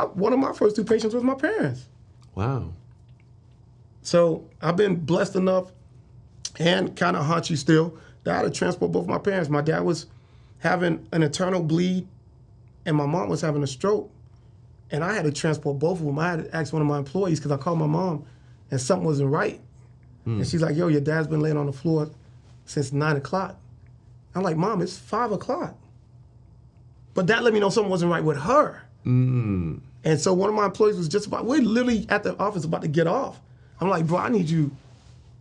one of my first two patients was my parents. Wow. So I've been blessed enough and kind of haunchy still that I had to transport both my parents. My dad was having an internal bleed and my mom was having a stroke. And I had to transport both of them. I had to ask one of my employees because I called my mom and something wasn't right. And she's like, yo, your dad's been laying on the floor since 9 o'clock. I'm like, Mom, it's 5 o'clock. But that let me know something wasn't right with her. And so one of my employees was we're literally at the office about to get off. I'm like, bro, I need you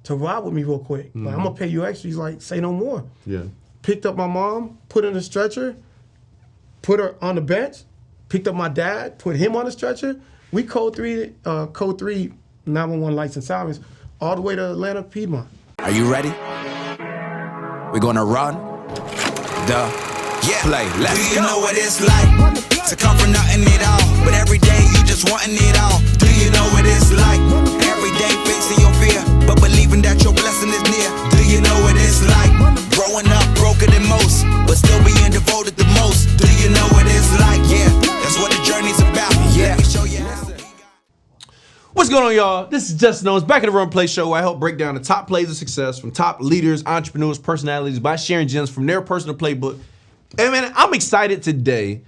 to ride with me real quick. Like, I'm gonna pay you extra. He's like, say no more. Yeah. Picked up my mom, put her in a stretcher, put her on the bench, picked up my dad, put him on the stretcher. We code 3 911 lights and sirens all the way to Atlanta, Piedmont. Are you ready? We're gonna run the play. Let's go. Do you know what it's like to come from nothing at all, but every day you just wanting it all? Do you know what it's like? Every day facing your fear, but believing that your blessing is near. Do you know what it's like? Growing up broken than most, but still being devoted the most. Do you know what it's like? Yeah, that's what the journey's about. Yeah. Let me show you. What's going on, y'all? This is Justin Owens, back at the Run Play Show, where I help break down the top plays of success from top leaders, entrepreneurs, personalities by sharing gems from their personal playbook. And man, I'm excited today.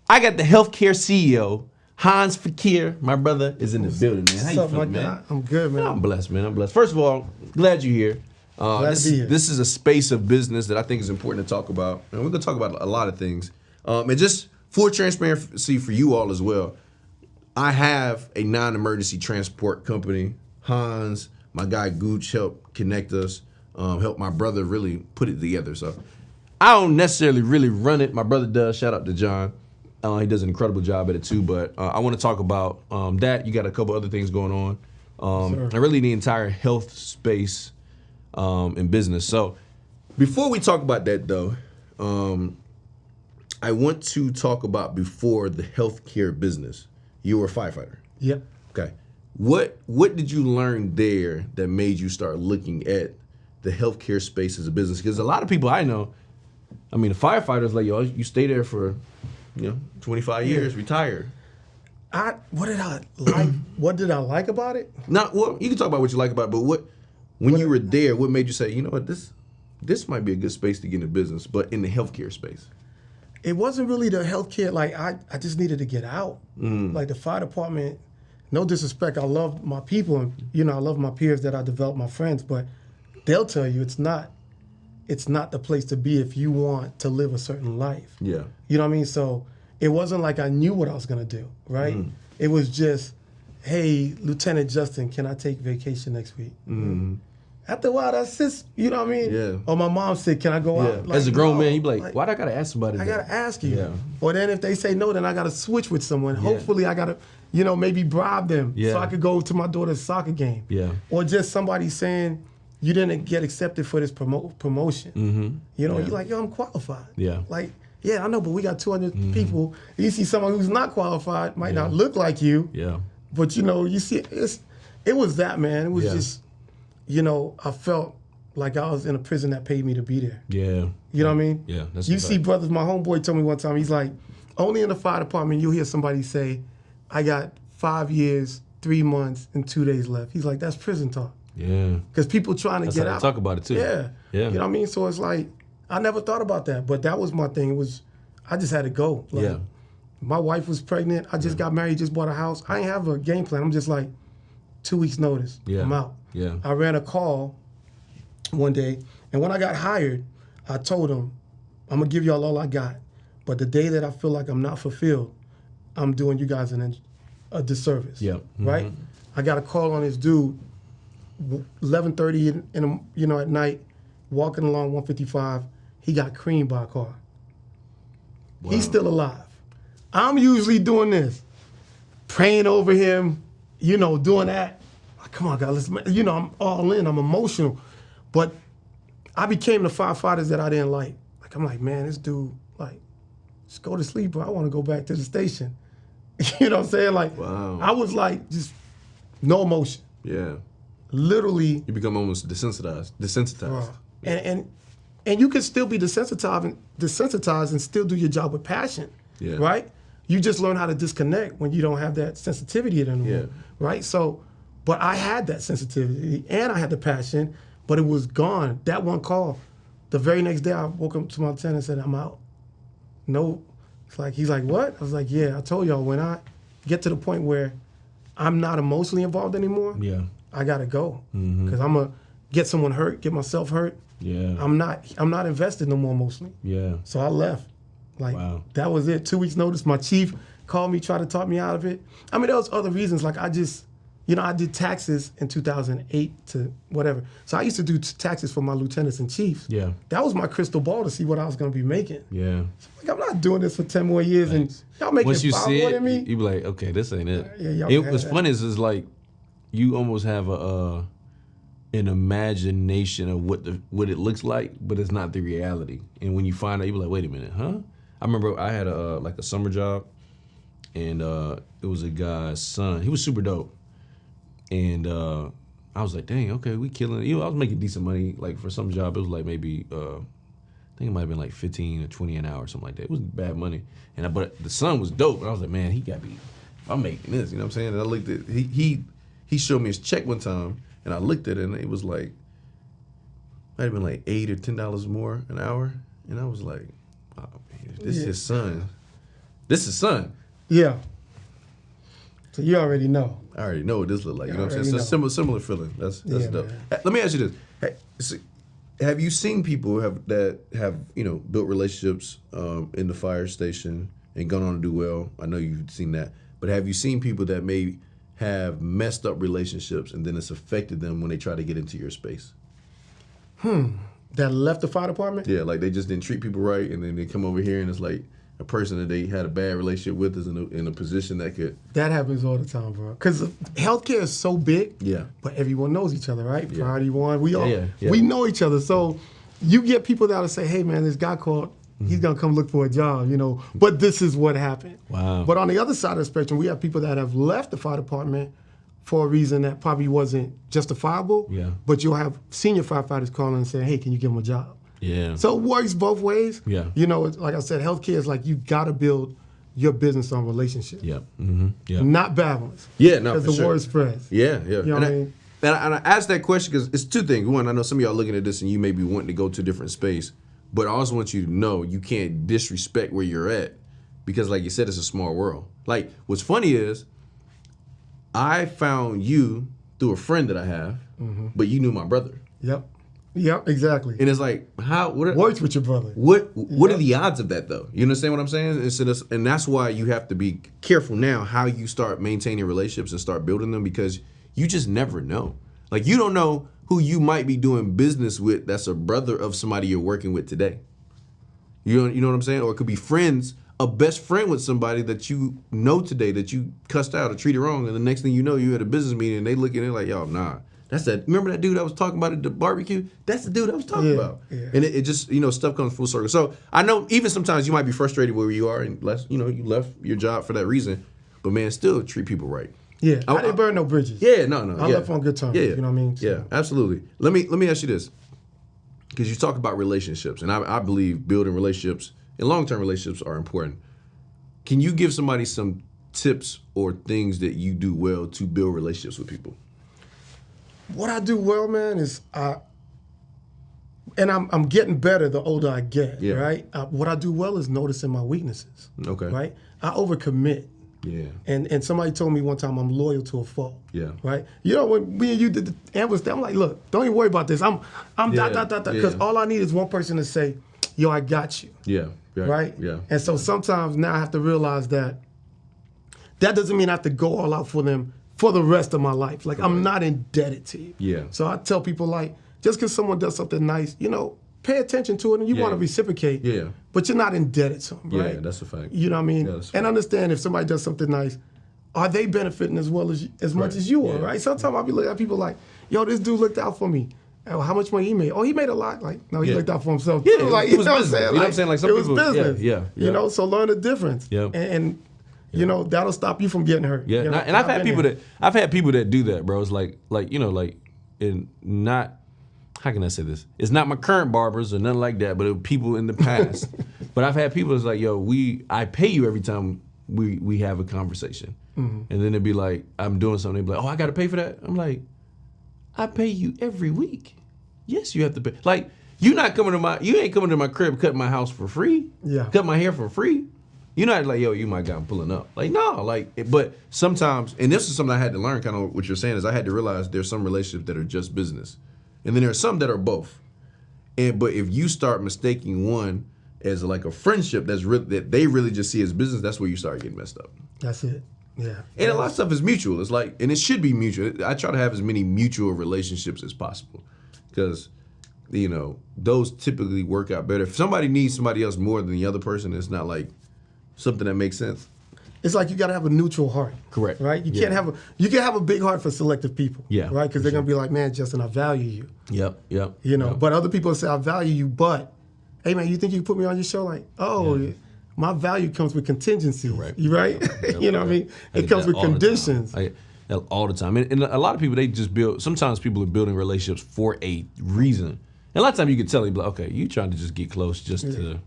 I got the healthcare CEO, Hans Fakir. My brother is in the building, man. How you feeling, man? I'm good, man. I'm blessed, man. I'm blessed. First of all, glad you're here. Glad to be here. This is a space of business that I think is important to talk about. And we're going to talk about a lot of things. And just full transparency for you all as well. I have a non-emergency transport company. Hans, my guy Gooch helped connect us, helped my brother really put it together. So I don't necessarily really run it. My brother does. Shout out to John. He does an incredible job at it too. But I want to talk about that. You got a couple other things going on. And really the entire health space in business. So before we talk about that though, I want to talk about before the healthcare business. You were a firefighter. Yep. Okay. What did you learn there that made you start looking at the healthcare space as a business? Because a lot of people I know, I mean, the firefighters like, yo, you stay there for, 25 years, retired. What did I like? What did I like about it? Not well. You can talk about what you like about it, but when you were there, what made you say, you know what, this might be a good space to get into business, but in the healthcare space? It wasn't really the healthcare. Like I just needed to get out. Like the fire department. No disrespect. I love my people, and I love my peers that I developed, my friends. But they'll tell you it's not the place to be if you want to live a certain life. Yeah. You know what I mean? So it wasn't like I knew what I was gonna do. Right. It was just, hey, Lieutenant Justin, can I take vacation next week? After a while, that's just, you know what I mean? Yeah. Or my mom said, can I go out? Like, as a grown no. man, you'd be like, why'd I gotta ask somebody I that? gotta ask you. Yeah. Or then if they say no, then I gotta switch with someone. Hopefully I gotta, maybe bribe them so I could go to my daughter's soccer game. Yeah. Or just somebody saying, you didn't get accepted for this promotion. You're like, yo, I'm qualified. Yeah. Like, yeah, I know, but we got 200 people. You see someone who's not qualified, might not look like you. Yeah. But you see, it was that, man. It was just, I felt like I was in a prison that paid me to be there. Yeah. You know what I mean? Yeah. That's you see brothers, my homeboy told me one time, he's like, only in the fire department you'll hear somebody say, I got 5 years, 3 months, and 2 days left. He's like, that's prison talk. Yeah. Because people trying to get out. Talk about it too. Yeah. Yeah. You know what I mean? So it's like, I never thought about that, but that was my thing. It was, I just had to go. Like, my wife was pregnant. I just got married, just bought a house. I ain't have a game plan. I'm just like, 2 weeks notice. I'm out. Yeah. I ran a call one day, and when I got hired, I told them, I'm gonna give y'all all I got, but the day that I feel like I'm not fulfilled, I'm doing you guys a disservice. Yeah. Right? I got a call on this dude, 11:30 in at night, walking along 155. He got creamed by a car. Wow. He's still alive. I'm usually doing this, praying over him, doing that. Like, come on, guys, I'm all in. I'm emotional. But I became the firefighters that I didn't like. Like, I'm like, man, this dude, like, just go to sleep, bro. I want to go back to the station. You know what I'm saying? Like, wow. I was like, just no emotion. Yeah. Literally. You become almost desensitized. And you can still be desensitized and still do your job with passion. Yeah. Right? you just learn how to disconnect when you don't have that sensitivity anymore, Yeah. right? So, but I had that sensitivity and I had the passion, but it was gone. That one call, the very next day I woke up to my lieutenant and said, I'm out. No, he's like, what? I was like, yeah, I told y'all when I get to the point where I'm not emotionally involved anymore, Yeah. I gotta go. Because I'm gonna get someone hurt, get myself hurt. Yeah. I'm not invested no more emotionally. Yeah. So I left. Like, Wow. that was it. 2 weeks notice, my chief called me, tried to talk me out of it. I mean, there was other reasons. Like, I did taxes in 2008 to whatever. So I used to do taxes for my lieutenants and chiefs. Yeah. That was my crystal ball to see what I was going to be making. Yeah. Like, I'm not doing this for 10 more years and y'all making Once you 5 see more it, than me. you be like, okay, this ain't it. Yeah, y'all can have What's that. funny is like you almost have an imagination of what it looks like, but it's not the reality. And when you find out, you be like, wait a minute, huh? I remember I had a summer job, and it was a guy's son. He was super dope, and I was like, dang, okay, we killing it. I was making decent money. Like for some job, it was like maybe I think it might have been like 15 or 20 an hour or something like that. It was bad money, but the son was dope. And I was like, man, he got me. I'm making this. You know what I'm saying? And I looked at he showed me his check one time, and I looked at it, and it was like might have been like $8 or $10 more an hour, and I was like, oh man, this is his son. This is his son. Yeah. So you already know. I already know what this look like. You know what I'm already saying? It's a know. similar feeling. That's Yeah, dope. man. Let me ask you this: have you seen people that have built relationships in the fire station and gone on to do well? I know you've seen that, but have you seen people that may have messed up relationships and then it's affected them when they try to get into your space? That left the fire department? Yeah, like they just didn't treat people right, and then they come over here and it's like a person that they had a bad relationship with is in a position that could. That happens all the time, bro. Because healthcare is so big, Yeah. but everyone knows each other, right? Priority one, we all yeah. we know each other. So you get people that'll say, "Hey, man, this guy called. He's gonna come look for a job, But this is what happened." Wow. But on the other side of the spectrum, we have people that have left the fire department for a reason that probably wasn't justifiable. Yeah. But you'll have senior firefighters calling and saying, "Hey, can you give him a job?" Yeah. So it works both ways. Yeah. It's, like I said, healthcare is like you gotta build your business on relationships. Yeah. Mm-hmm. Yeah. Not bad ones. Yeah, no, Because for the sure. word spreads. Yeah. You know what I mean? And I asked that question because it's two things. One, I know some of y'all looking at this and you may be wanting to go to a different space, but I also want you to know you can't disrespect where you're at because, like you said, it's a small world. Like, what's funny is I found you through a friend that I have, but you knew my brother. Yep, exactly. And it's like, what Works with your brother. What are the odds of that, though? You understand what I'm saying? And that's why you have to be careful now how you start maintaining relationships and start building them because you just never know. Like, you don't know who you might be doing business with that's a brother of somebody you're working with today. You know what I'm saying? Or it could be friends, a best friend with somebody that you know today that you cussed out or treated wrong, and the next thing you know, you at a business meeting and they look at it like, yo, nah. That's that. Remember that dude I was talking about at the barbecue? That's the dude I was talking about. Yeah. And it just, stuff comes full circle. So I know even sometimes you might be frustrated where you are and you left your job for that reason. But man, still treat people right. Yeah, I didn't burn no bridges. Yeah, no. I left on good terms. Yeah. You know what I mean? Yeah, absolutely. Let me ask you this. Because you talk about relationships, and I believe building relationships and long-term relationships are important. Can you give somebody some tips or things that you do well to build relationships with people? What I do well, man, is and I'm getting better the older I get, Yeah. right? What I do well is noticing my weaknesses. Okay. Right? I overcommit. Yeah. And somebody told me one time I'm loyal to a fault. Yeah. Right? When me and you did the ambulance, I'm like, look, don't even worry about this. I'm Yeah, because yeah. all I need is one person to say, yo, I got you. Yeah. Right? Yeah. And so sometimes now I have to realize that doesn't mean I have to go all out for them for the rest of my life. Like, I'm not indebted to you. Yeah. So I tell people, like, just because someone does something nice, pay attention to it and you want to reciprocate. Yeah. But you're not indebted to them, right? Yeah, that's a fact. You know what I mean? Yeah, that's a And fact. understand if somebody does something nice, are they benefiting as well as much as you are, Yeah. right? Sometimes I'll be looking at people like, yo, this dude looked out for me. Oh, how much money he made? Oh, he made a lot. Like, no, he Yeah. looked out for himself. Yeah, too. Like, it was what I'm business. saying? You know what I'm saying? Like, some it was people- yeah, business. yeah. So learn the difference. Yep. And that'll stop you from getting hurt. Yeah, and I've had people that do that, bro. It's like and not. How can I say this? It's not my current barbers or nothing like that, but it were people in the past. But I've had people that's like, yo, I pay you every time we have a conversation. And then it'd be like, I'm doing something, they'd be like, oh, I got to pay for that? I'm like, I pay you every week. Yes, you have to pay. Like, you ain't coming to my crib, cutting my house for free. Yeah. Cut my hair for free. You're not like, yo, you my guy, I'm pulling up. Like, no, like, but sometimes, and this is something I had to learn, kind of what you're saying is I had to realize there's some relationships that are just business. And then there's some that are both. But if you start mistaking one as like a friendship that they really just see as business, that's where you start getting messed up. That's it. Yeah. And a lot of stuff is mutual. It's like, and it should be mutual. I try to have as many mutual relationships as possible because, you know, those typically work out better. If somebody needs somebody else more than the other person, it's not like something that makes sense. It's like you got to have a neutral heart. Correct. Right? You can have a big heart for selective people. Yeah. Right? Because they're going to be like, man, Justin, I value you. Yep. You know, but other people say, I value you, but, hey, man, you think you can put me on your show? Like, my value comes with contingencies. Right. You right? You know what I mean? It comes with conditions. All the time. And a lot of people, they just sometimes people are building relationships for a reason. And a lot of times you can tell, like, okay, you trying to just get close just to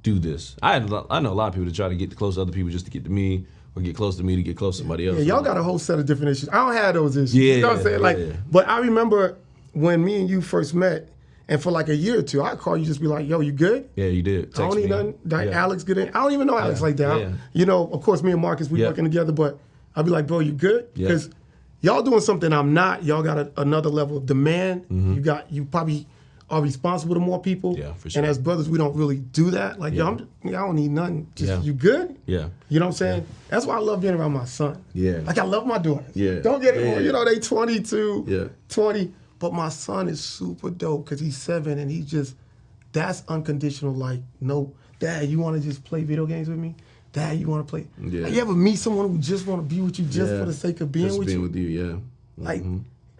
do this. I know a lot of people that try to get close to other people just to get to me or get close to me to get close to somebody else. Yeah, y'all got a whole set of different issues. I don't have those issues. Yeah, you know what I'm saying? Like, but I remember when me and you first met, and for like a year or two, I'd call you just be like, yo, you good? Yeah, you did. I don't need nothing. Like, Alex get in. I don't even know Alex like that. Yeah. You know, of course, me and Marcus, we working together, but I'd be like, bro, you good? Because y'all doing something I'm not. Y'all got another level of demand. You probably are responsible to more people. Yeah, for sure. And as brothers, we don't really do that. Like, yo, I don't need nothing. Just, you good? Yeah. You know what I'm saying? That's why I love being around my son. Yeah. Like, I love my daughters. Yeah. Don't get it wrong. Yeah. You know, they 22, 20. But my son is super dope because he's 7 and that's unconditional. Like, no, Dad, you want to just play video games with me? Dad, you want to play? Yeah. Like, you ever meet someone who just want to be with you just for the sake of being just with being you? with you, yeah. Like,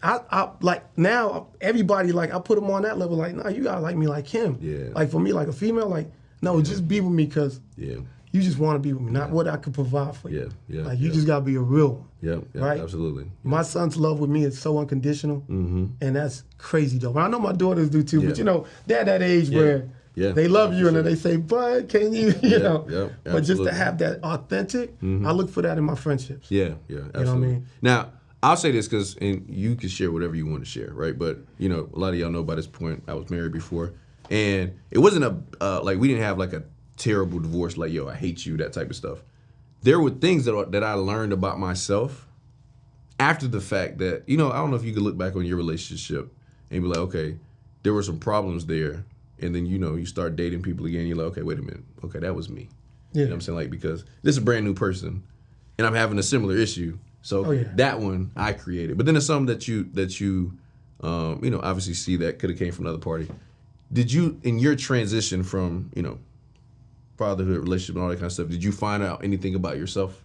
I like now everybody, like, I put them on that level. Like, nah, you gotta like me like him. Yeah. Like, for me, like a female, like, no, just be with me because you just want to be with me, not what I could provide for you. Like, you just gotta be a real one. Yeah, right? Absolutely. My son's love with me is so unconditional, and that's crazy though. And I know my daughters do too, but you know, they're at that age where they love you and then they say, "Bud, can you?" You know. But just to have that authentic, I look for that in my friendships. Yeah, absolutely. You know what I mean? Now, I'll say this because, and you can share whatever you want to share, right? But, you know, a lot of y'all know by this point, I was married before. And it wasn't like, we didn't have like a terrible divorce, like, yo, I hate you, that type of stuff. There were things that I learned about myself after the fact that, you know, I don't know if you could look back on your relationship and be like, okay, there were some problems there. And then, you know, you start dating people again, you're like, okay, wait a minute. Okay, that was me. You know what I'm saying? Like, because this is a brand new person and I'm having a similar issue. So that one I created, but then there's some that you you know, obviously see that could have came from another party. Did you, in your transition from, you know, fatherhood, relationship, and all that kind of stuff, did you find out anything about yourself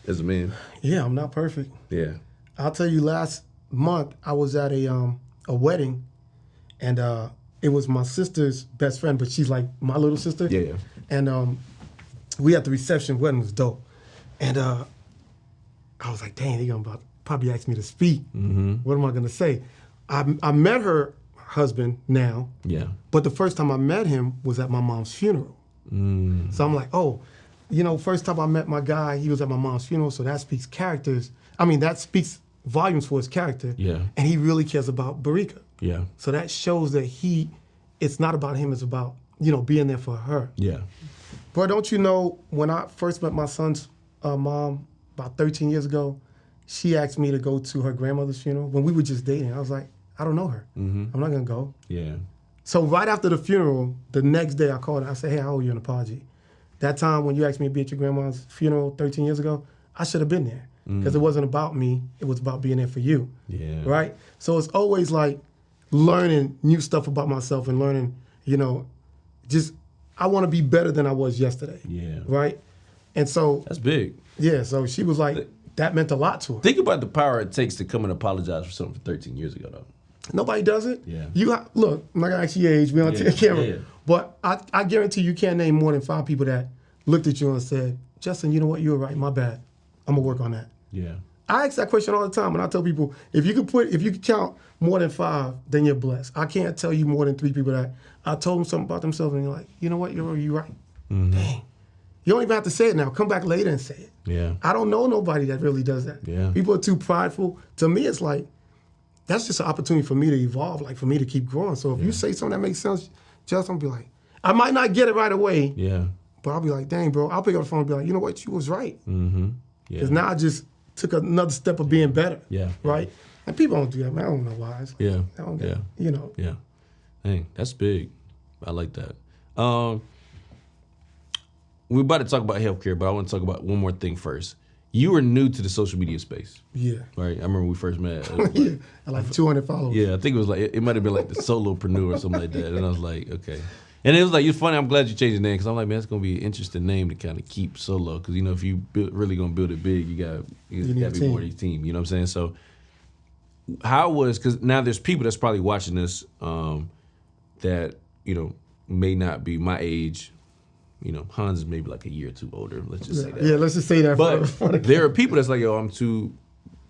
as a man? Yeah, I'm not perfect. Yeah. I'll tell you, last month I was at a wedding, and it was my sister's best friend, but she's like my little sister. Yeah. And we at the reception. Wedding was dope, and I was like, dang, they're gonna probably ask me to speak. What am I gonna say? I met her husband now. Yeah. But the first time I met him was at my mom's funeral. So I'm like, oh, you know, first time I met my guy, he was at my mom's funeral, so that speaks that speaks volumes for his character. Yeah. And he really cares about Barika. Yeah. So that shows that it's not about him, it's about, you know, being there for her. Yeah. But don't you know, when I first met my son's mom about 13 years ago, she asked me to go to her grandmother's funeral when we were just dating. I was like, I don't know her. I'm not gonna go. Yeah. So right after the funeral, the next day I called her. I said, hey, I owe you an apology. That time when you asked me to be at your grandma's funeral 13 years ago, I should have been there because it wasn't about me. It was about being there for you. Yeah. Right? So it's always like learning new stuff about myself and learning, you know, just I want to be better than I was yesterday. Yeah. Right? And so That's big. yeah, so she was like, that meant a lot to her. Think about the power it takes to come and apologize for something from 13 years ago, though. Nobody does it. Yeah. Look, I'm not gonna ask you your age. We on camera. Yeah. But I guarantee you can't name more than 5 people that looked at you and said, Justin, you know what? You were right. My bad. I'm gonna work on that. Yeah. I ask that question all the time, and I tell people, if you could count more than 5, then you're blessed. I can't tell you more than 3 people that I told them something about themselves, and you're like, you know what? You're right. Dang. You don't even have to say it now. Come back later and say it. Yeah. I don't know nobody that really does that. Yeah. People are too prideful. To me, it's like, that's just an opportunity for me to evolve, like for me to keep growing. So if you say something that makes sense, just I'm be like, I might not get it right away, Yeah. but I'll be like, dang, bro. I'll pick up the phone and be like, you know what? You was right. Mm-hmm. Because Yeah. now I just took another step of being better. Yeah. Right? And people don't do that, man. I don't know why. It's like, Yeah. I don't get, Yeah. you know. Yeah. Dang, that's big. I like that. We're about to talk about healthcare, but I want to talk about one more thing first. You were new to the social media space, Yeah. right? I remember when we first met. Yeah. I like 200 followers. Yeah, I think it was like it might have been like the solopreneur or something like that. And I was like, okay. And it was like, it's funny. I'm glad you changed the name because I'm like, man, it's gonna be an interesting name to kind of keep solo because you know if you really gonna build it big, you got need to a be team. more of your team. You know what I'm saying? So how was because now there's people that's probably watching this that you know may not be my age. You know, Hans is maybe like a year or two older. Let's just say that. Yeah, let's just say that. But there are people that's like, yo, I'm too,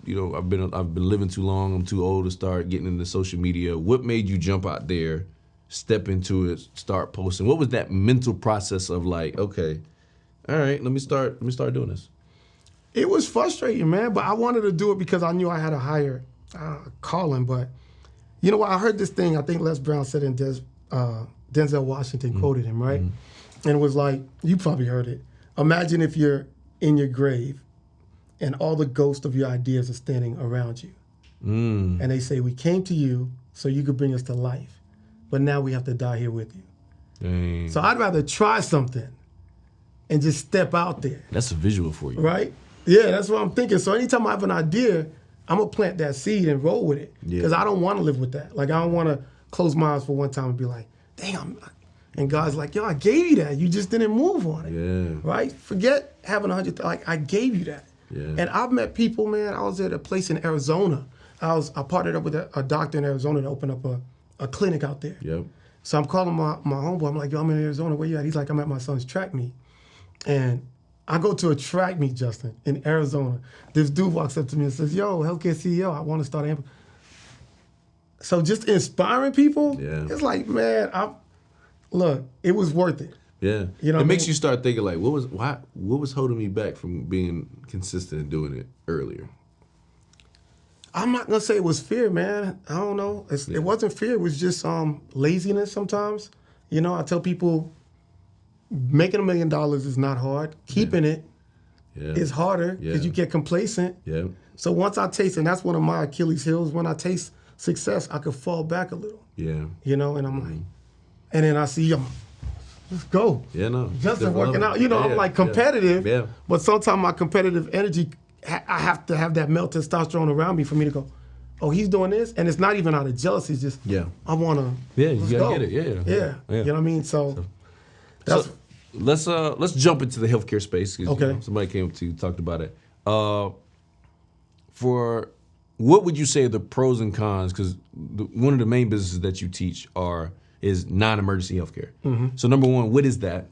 you know, I've been living too long. I'm too old to start getting into social media. What made you jump out there, step into it, start posting? What was that mental process of like, okay, all right, let me start doing this? It was frustrating, man, but I wanted to do it because I knew I had a higher calling. But you know what? I heard this thing. I think Les Brown said in Denzel Washington quoted him, right? And it was like, you probably heard it. Imagine if you're in your grave and all the ghosts of your ideas are standing around you. And they say, we came to you so you could bring us to life, but now we have to die here with you. Dang. So I'd rather try something and just step out there, That's a visual for you. right? Yeah, that's what I'm thinking. So anytime I have an idea, I'm going to plant that seed and roll with it because I don't want to live with that. Like, I don't want to close my eyes for one time and be like, dang, and God's like, yo, I gave you that. You just didn't move on it. Yeah. Right? Forget having 100, like, I gave you that. Yeah. And I've met people, man. I was at a place in Arizona. I partnered up with a doctor in Arizona to open up a clinic out there. Yep. So I'm calling my homeboy. I'm like, yo, I'm in Arizona. Where you at? He's like, I'm at my son's track meet. And I go to a track meet, Justin, in Arizona. This dude walks up to me and says, yo, healthcare CEO, I want to start an So just inspiring people, Yeah. it's like, man, look, it was worth it. Yeah. You know what it I makes mean? you start thinking like, what was holding me back from being consistent and doing it earlier? I'm not gonna say it was fear, man. I don't know. It wasn't fear. It was just laziness sometimes. You know, I tell people, making $1 million is not hard. Keeping it Yeah. is harder because Yeah. you get complacent. Yeah. So once I taste, and that's one of my Achilles heels, when I taste success, I could fall back a little. Yeah. You know, and I'm like, and then I see, let's go. Yeah, no. Justin working out. You know, I'm like competitive, Yeah. but sometimes my competitive energy, I have to have that male testosterone around me for me to go, oh, he's doing this, and it's not even out of jealousy. It's just, Yeah. I want to. Yeah, you gotta get it. Yeah. You know what I mean? So that's So let's jump into the healthcare space. 'Cause, Okay. you know, somebody came up to you, talked about it. For what would you say are the pros and cons? Because one of the main businesses that you teach is non-emergency healthcare. So number one, what is that?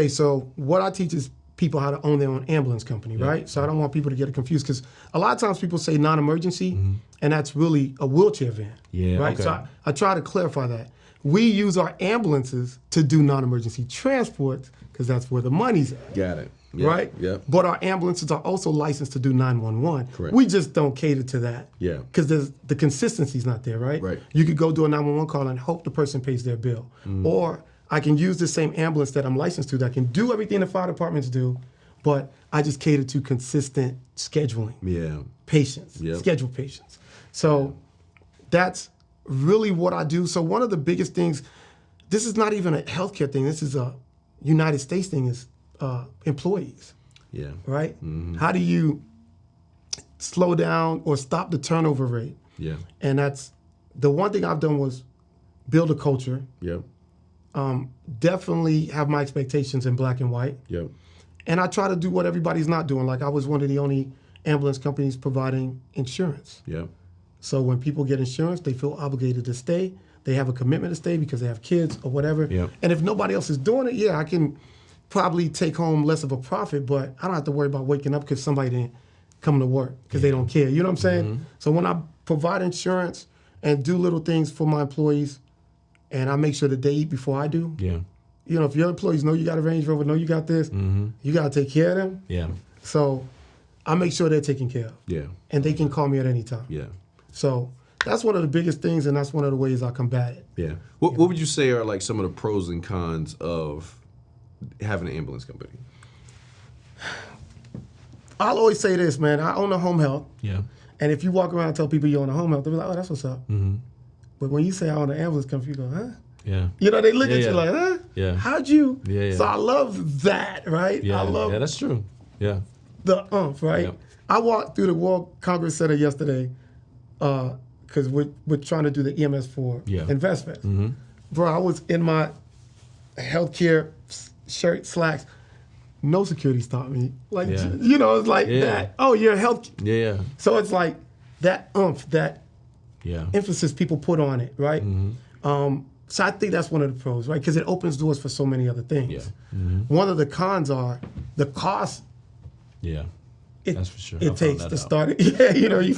so what I teach is people how to own their own ambulance company, right? So I don't want people to get it confused because a lot of times people say non-emergency, and that's really a wheelchair van, Yeah, right? okay. So I try to clarify that. We use our ambulances to do non-emergency transports because that's where the money's at. Got it. Yeah. Right? Yep. But our ambulances are also licensed to do 911. Correct. We just don't cater to that. Yeah. Because the consistency's not there, right? Right. You could go do a 911 call and hope the person pays their bill. Or I can use the same ambulance that I'm licensed to that can do everything the fire departments do, but I just cater to consistent scheduling. Yeah. Patients, Yep. schedule patients. So that's really what I do. So one of the biggest things, this is not even a healthcare thing, this is a United States thing, is employees, Yeah. right? How do you slow down or stop the turnover rate? Yeah. And that's the one thing I've done was build a culture, Yep. definitely have my expectations in black and white. Yep. And I try to do what everybody's not doing. Like I was one of the only ambulance companies providing insurance. Yep. So when people get insurance, they feel obligated to stay. They have a commitment to stay because they have kids or whatever. Yep. And if nobody else is doing it, yeah, I can probably take home less of a profit, but I don't have to worry about waking up because somebody didn't come to work because they don't care. You know what I'm saying? So when I provide insurance and do little things for my employees, and I make sure that they eat before I do, Yeah. you know, if your employees know you got a Range Rover, know you got this, you got to take care of them. Yeah. So I make sure they're taken care of. Yeah. And they can call me at any time. Yeah. So that's one of the biggest things, and that's one of the ways I combat it. Yeah. What would you say are like some of the pros and cons of having an ambulance company? I'll always say this, man. I own a home health. Yeah. And if you walk around and tell people you own a home health, they'll be like, oh, that's what's up. Mm-hmm. But when you say I own an ambulance company, you go, huh? Yeah. You know, they look Yeah, at yeah. you like, huh? Yeah. How'd you? Yeah, yeah. So I love that, right? Yeah. I love Yeah, that's true. Yeah. the right? Yep. I walked through the World Congress Center yesterday because we're trying to do the EMS for InvestFest. Mm-hmm. Bro, I was in my healthcare shirt, slacks. No security stopped me. Like, you know, it's like that. Oh, you're health. Yeah. Yeah. So it's like that that Yeah. emphasis people put on it, right? So I think that's one of the pros, right? Because it opens doors for so many other things. Yeah. One of the cons are the cost Yeah. it, That's for sure. I it found takes that to out. start it. Yeah, you know, you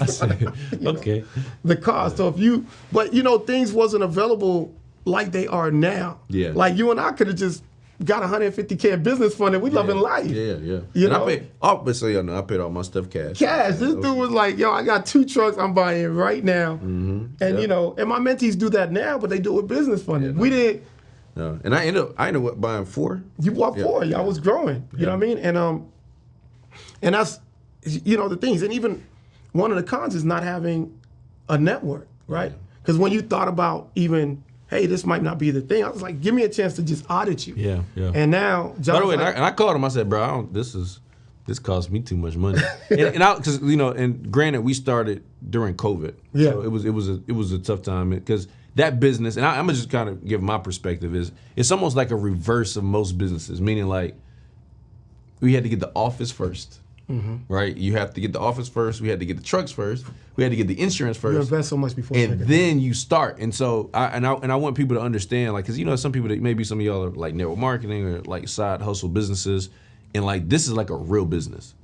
know, Okay. the cost. So if you, but you know, things wasn't available like they are now. Yeah. Like you and I could have just got $150K in business fund and we loving life. Yeah. Yeah. You And know? I paid, obviously, I paid all my stuff cash. Cash. This dude was like, yo, I got 2 trucks I'm buying right now. And you know, and my mentees do that now, but they do it with business funding. We didn't. No. And I ended up buying 4. You bought 4. Y'all was growing. You know what I mean? And that's, you know, the things. And even one of the cons is not having a network, right? Because when you thought about even, hey, this might not be the thing, I was like, give me a chance to just audit you. Yeah. Yeah. And now, By the way, like, and I called him. I said, "Bro, this costs me too much money." and because you know, and granted, we started during COVID. Yeah. So it was a tough time because that business, and I'm gonna just kind of give my perspective is it's almost like a reverse of most businesses, meaning like we had to get the office first. Right, you have to get the office first. We had to get the trucks first. We had to get the insurance first. you invest so much before. And then you start. And so I want people to understand, like, because you know some people that maybe some of y'all are like network marketing or like side hustle businesses, and like this is like a real business.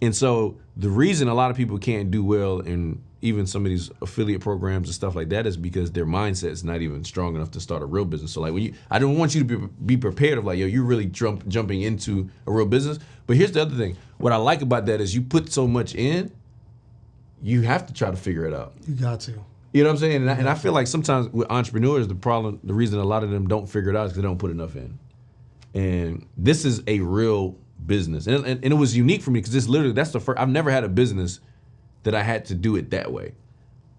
And so the reason a lot of people can't do well in even some of these affiliate programs and stuff like that is because their mindset is not even strong enough to start a real business. So like I don't want you to be prepared of like, yo, you're really jumping into a real business. But here's the other thing. What I like about that is you put so much in, you have to try to figure it out. You got to. You know what I'm saying? And I feel like sometimes with entrepreneurs, the reason a lot of them don't figure it out is because they don't put enough in. And this is a real business. And it was unique for me because that's the first, I've never had a business that I had to do it that way.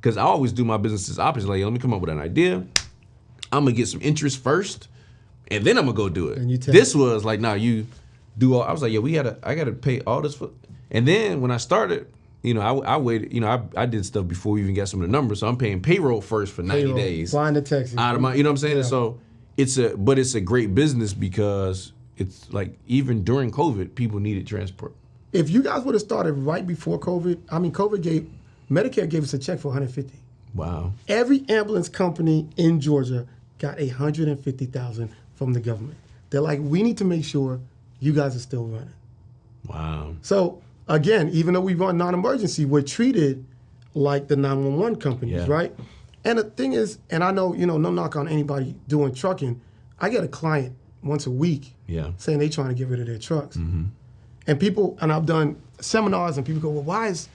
Because I always do my businesses opposite. Like, let me come up with an idea. I'm going to get some interest first, and then I'm going to go do it. And you take This was like, nah, you do all, I was like, yeah, I got to pay all this for, and then when I started, you know, I waited, you know, I did stuff before we even got some of the numbers. So I'm paying payroll first for 90 days. Flying to Texas. Out of my, you know what I'm saying? Yeah. And so it's a great business because it's like even during COVID, people needed transport. If you guys would have started right before COVID, I mean, Medicare gave us a check for $150. Wow. Every ambulance company in Georgia got $150,000 from the government. They're like, we need to make sure you guys are still running. Wow. So again, even though we run non-emergency, we're treated like the 911 companies, Yeah. right? And the thing is, and I know, you know, no knock on anybody doing trucking, I get a client once a week saying they trying to get rid of their trucks. Mm-hmm. And people, and I've done seminars and people go, well, why is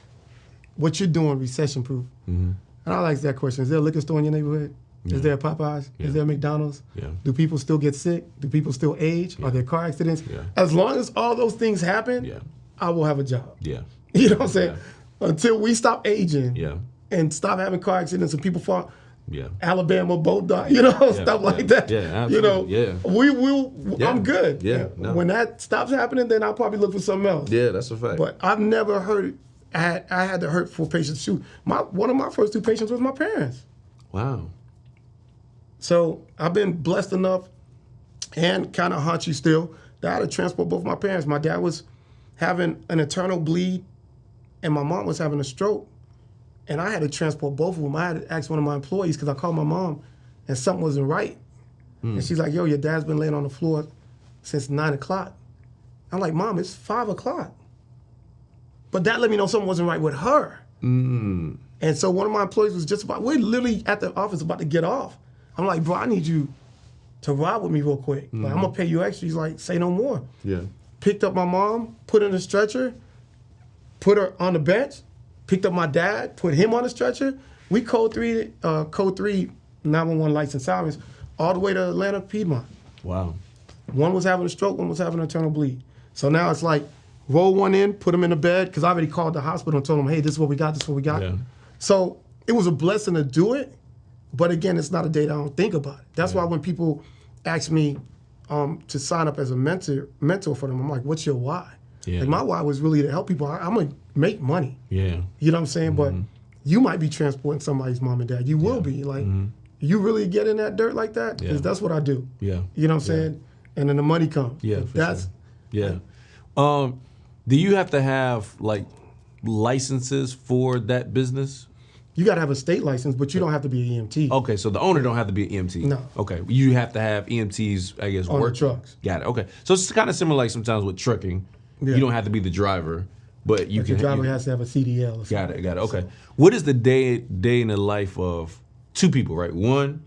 what you're doing recession proof? Mm-hmm. And I like that question. Is there a liquor store in your neighborhood? Yeah. Is there a Popeyes? Yeah. Is there a McDonald's? Yeah. Do people still get sick? Do people still age? Are there car accidents? Yeah. As long as all those things happen, Yeah. I will have a job. Yeah. You know what I'm saying? Until we stop aging Yeah. and stop having car accidents and people fall, Yeah. Alabama both die, you know, stuff like that. Yeah, you know, absolutely. Yeah. I'm good. Yeah, no. When that stops happening, then I'll probably look for something else. Yeah, that's a fact. But I've never heard, I had to hurt for patients. Shoot, one of my first 2 patients was my parents. Wow. So I've been blessed enough and kind of haunchy still that I had to transport both my parents. My dad was having an internal bleed and my mom was having a stroke. And I had to transport both of them. I had to ask one of my employees because I called my mom and something wasn't right. And she's like, yo, your dad's been laying on the floor since 9 o'clock. I'm like, Mom, it's 5 o'clock. But that let me know something wasn't right with her. And so one of my employees was we're literally at the office about to get off. I'm like, bro, I need you to ride with me real quick. Like, I'm gonna pay you extra. He's like, say no more. Yeah. Picked up my mom, put her in a stretcher, put her on the bench, picked up my dad, put him on a stretcher. We code 3 911 lights and sirens all the way to Atlanta, Piedmont. Wow. One was having a stroke, one was having an internal bleed. So now it's like, roll one in, put him in the bed, because I already called the hospital and told them, hey, this is what we got, this is what we got. Yeah. So it was a blessing to do it, but again, it's not a day that I don't think about it. That's why when people ask me to sign up as a mentor for them, I'm like, what's your why? Yeah. Like, my why was really to help people. I'm going to make money. Yeah. You know what I'm saying? But you might be transporting somebody's mom and dad. You will be. Like, you really get in that dirt like that? Because that's what I do. Yeah. You know what I'm saying? And then the money comes. Yeah, for That's sure. Yeah. Do you have to have like licenses for that business? You got to have a state license, but you don't have to be an EMT. Okay, so the owner don't have to be an EMT. No. Okay, you have to have EMTs, I guess, On the work trucks. Got it. Okay, so it's kind of similar like sometimes with trucking. Yeah. You don't have to be the driver, but you But can. the driver you- has to have a CDL. Or Got something. it. Got it. Okay. What is the day in the life of two people? Right. One,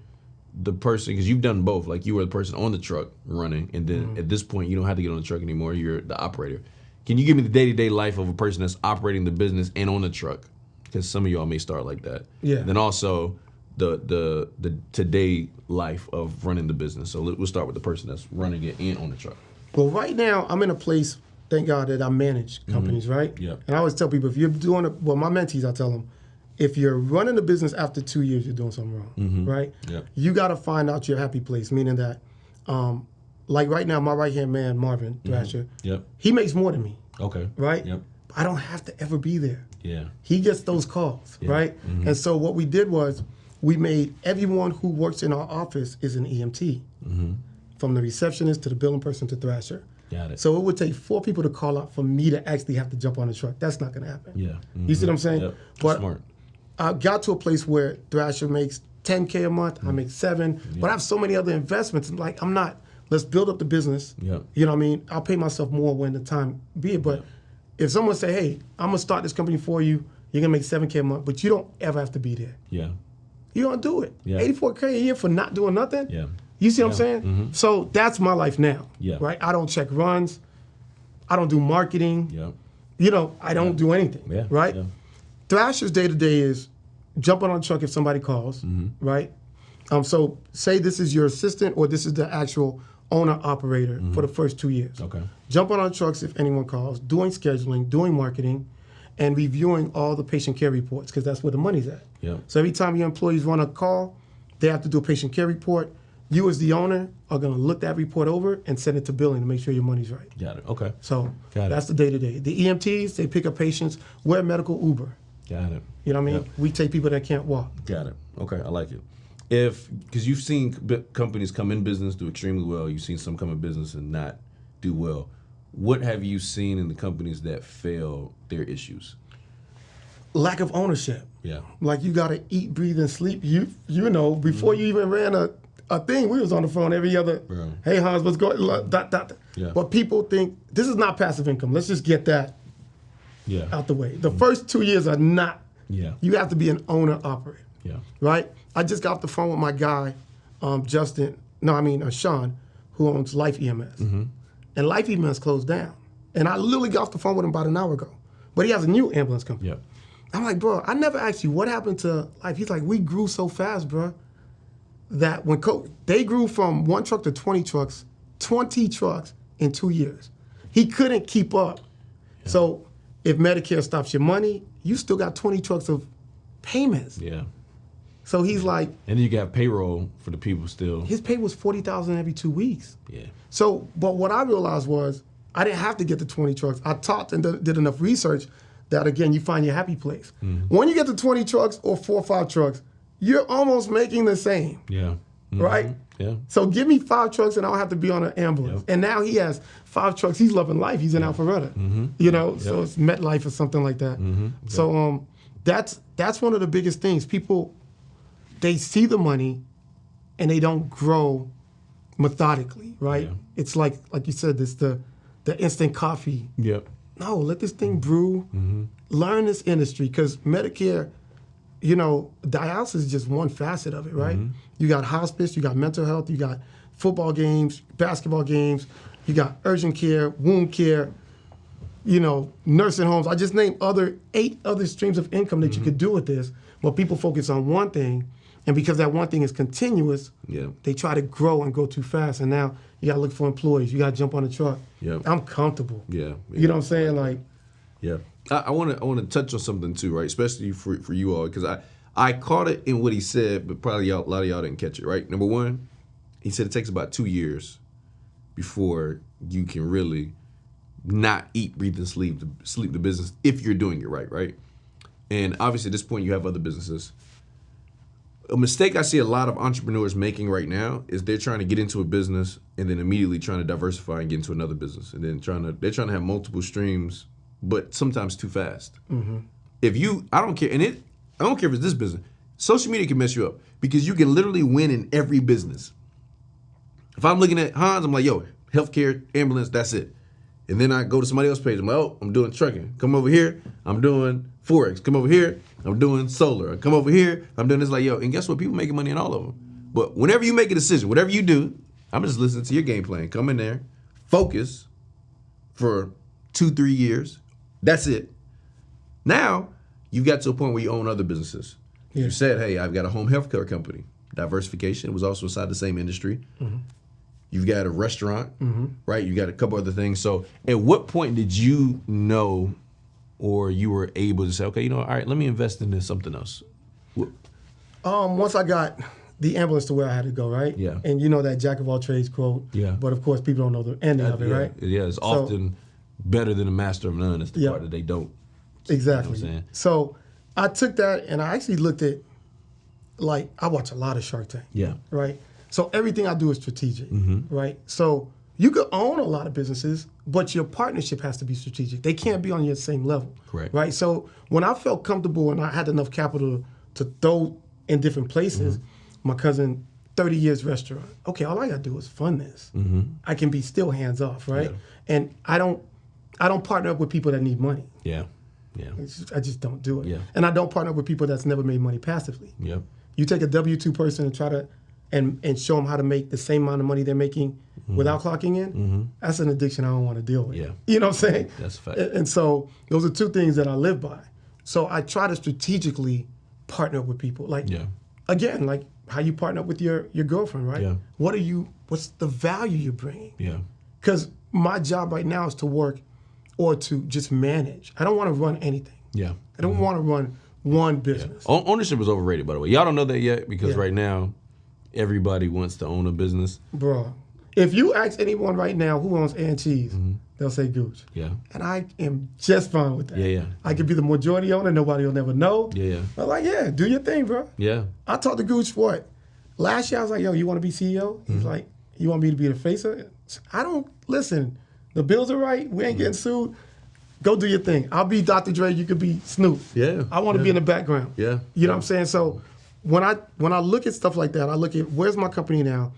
the person, because you've done both. Like you were the person on the truck running, and then at this point you don't have to get on the truck anymore. You're the operator. Can you give me the day-to-day life of a person that's operating the business and on the truck? Because some of y'all may start like that. Yeah. Then also the today life of running the business. So we'll start with the person that's running it and on the truck. Well, right now, I'm in a place, thank God, that I manage companies, right? Yep. And I always tell people, if you're doing it, well, my mentees, I tell them, if you're running a business after 2 years, you're doing something wrong, right? Yep. You got to find out your happy place, meaning that, like right now, my right-hand man, Marvin Thrasher, Yep. he makes more than me, Okay. right? Yep. I don't have to ever be there. Yeah. He gets those calls, right? And so what we did was we made everyone who works in our office is an EMT, from the receptionist to the billing person to Thrasher. Got it. So it would take 4 people to call out for me to actually have to jump on the truck. That's not going to happen. Yeah. You see what I'm saying? Yep. But Smart. I got to a place where Thrasher makes $10K a month, I make 7, but I have so many other investments. I'm like, I'm not, let's build up the business. Yep. You know what I mean? I'll pay myself more when the time be it. But if someone say, hey, I'm going to start this company for you, you're going to make 7K a month, but you don't ever have to be there. Yeah. You don't do it. Yeah. 84K a year for not doing nothing? Yeah. You see what I'm saying? So that's my life now. Yeah. Right? I don't check runs. I don't do marketing. Yeah. You know, I don't do anything. Yeah. Right? Yeah. Thrasher's day-to-day is jumping on a truck if somebody calls, right? So say this is your assistant or this is the actual owner-operator for the first 2 years. Okay. Jumping on trucks if anyone calls, doing scheduling, doing marketing, and reviewing all the patient care reports because that's where the money's at. Yeah. So every time your employees run a call, they have to do a patient care report. You as the owner are going to look that report over and send it to billing to make sure your money's right. Got it. Okay. So Got it. that's the day-to-day. The EMTs, they pick up patients. We're medical Uber. Got it. You know what I mean? Yep. We take people that can't walk. Got it. Okay, I like it. Because you've seen companies come in business do extremely well, you've seen some come in business and not do well. What have you seen in the companies that fail their issues? Lack of ownership. Yeah. Like you got to eat, breathe, and sleep. You know, before you even ran a thing, we was on the phone every other, Right. hey, Hans, what's going on? Yeah. But people think, this is not passive income. Let's just get that Yeah. out the way. The first 2 years are not. Yeah. You have to be an owner-operator. Yeah. Right? I just got off the phone with my guy, Sean, who owns Life EMS. And Life EMS closed down. And I literally got off the phone with him about an hour ago. But he has a new ambulance company. Yeah. I'm like, bro, I never asked you what happened to Life. He's like, we grew so fast, bro, that when they grew from 1 truck to 20 trucks in 2 years. He couldn't keep up. Yeah. So if Medicare stops your money, you still got 20 trucks of payments. Yeah. So he's like, And then you got payroll for the people still. his pay was $40,000 every 2 weeks. Yeah. So, but what I realized was I didn't have to get the 20 trucks. I talked and did enough research that, again, you find your happy place. When you get to 20 trucks or 4 or 5 trucks, you're almost making the same, Yeah. right? Yeah. So give me 5 trucks and I'll have to be on an ambulance. Yep. And now he has 5 trucks. He's loving life. He's in Alpharetta, you know, so it's MetLife or something like that. So that's one of the biggest things. People, they see the money and they don't grow methodically, right? Yeah. It's like you said, this the instant coffee. Yep. No, let this thing brew. Learn this industry because Medicare, you know, dialysis is just one facet of it, right? You got hospice, you got mental health, you got football games, basketball games. You got urgent care, wound care, nursing homes. I just named 8 other streams of income that you could do with this. But people focus on one thing, and because that one thing is continuous, they try to grow and grow too fast. And now you got to look for employees. You got to jump on the truck. I'm comfortable. Yeah. You know what I'm saying? Like, yeah. I want to touch on something too, right? Especially for you all, because I caught it in what he said, but probably a lot of y'all didn't catch it, right? Number one, he said it takes about 2 years before you can really not eat, breathe, and sleep the business if you're doing it right? And obviously at this point you have other businesses. A mistake I see a lot of entrepreneurs making right now is they're trying to get into a business and then immediately trying to diversify and get into another business, and then they're trying to have multiple streams, but sometimes too fast. I don't care, I don't care if it's this business. Social media can mess you up because you can literally win in every business. If I'm looking at Hans, I'm like, yo, healthcare, ambulance, that's it. And then I go to somebody else's page, I'm like, oh, I'm doing trucking. Come over here, I'm doing Forex. Come over here, I'm doing solar. Come over here, I'm doing this. Like, yo, and guess what? People making money in all of them. But whenever you make a decision, whatever you do, I'm just listening to your game plan. Come in there, focus for 2-3 years. That's it. Now, you got to a point where you own other businesses. Yeah. You said, hey, I've got a home health care company. Diversification was also inside the same industry. You've got a restaurant, right? You got a couple other things. So at what point did you know, or you were able to say, okay, all right, let me invest into something else? once I got the ambulance to where I had to go, right? Yeah. And you know that jack of all trades quote. Yeah. But of course, people don't know the ending of it, right? Yeah, it's often better than a master of none. It's the part that they don't. Exactly. You know what I'm saying? So I took that and I actually looked at, like, I watch a lot of Shark Tank. Yeah. Right? So everything I do is strategic, Mm-hmm. right? So you could own a lot of businesses, but your partnership has to be strategic. They can't be on your same level. Correct. Right? So when I felt comfortable and I had enough capital to throw in different places, my cousin, 30 years restaurant. Okay, all I gotta do is fund this. I can be still hands off, right? Yeah. And I don't partner up with people that need money. Yeah. Yeah. I just don't do it. Yeah. And I don't partner up with people that's never made money passively. Yep. You take a W-2 person and try to and show them how to make the same amount of money they're making without clocking in, that's an addiction I don't want to deal with. Yeah. You know what I'm saying? That's a fact. And so those are two things that I live by. So I try to strategically partner up with people. Like, again, like how you partner up with your girlfriend, right? Yeah. What's the value you're bringing? Yeah. Because my job right now is to work or to just manage. I don't want to run anything. Yeah. I don't want to run one business. Ownership is overrated, by the way. Y'all don't know that yet because right now, everybody wants to own a business. Bro, if you ask anyone right now who owns and cheese, they'll say Gooch. Yeah. And I am just fine with that. Yeah. I could be the majority owner, nobody will never know. Yeah. I'm like, yeah, do your thing, bro. Yeah. I talked to Gooch for it. Last year I was like, yo, you want to be CEO? He's like, you want me to be the face of it? I don't, listen, the bills are right, we ain't getting sued. Go do your thing. I'll be Dr. Dre, you could be Snoop. Yeah. I want to be in the background. Yeah. You know what I'm saying? So when I look at stuff like that, I look at where's my company now?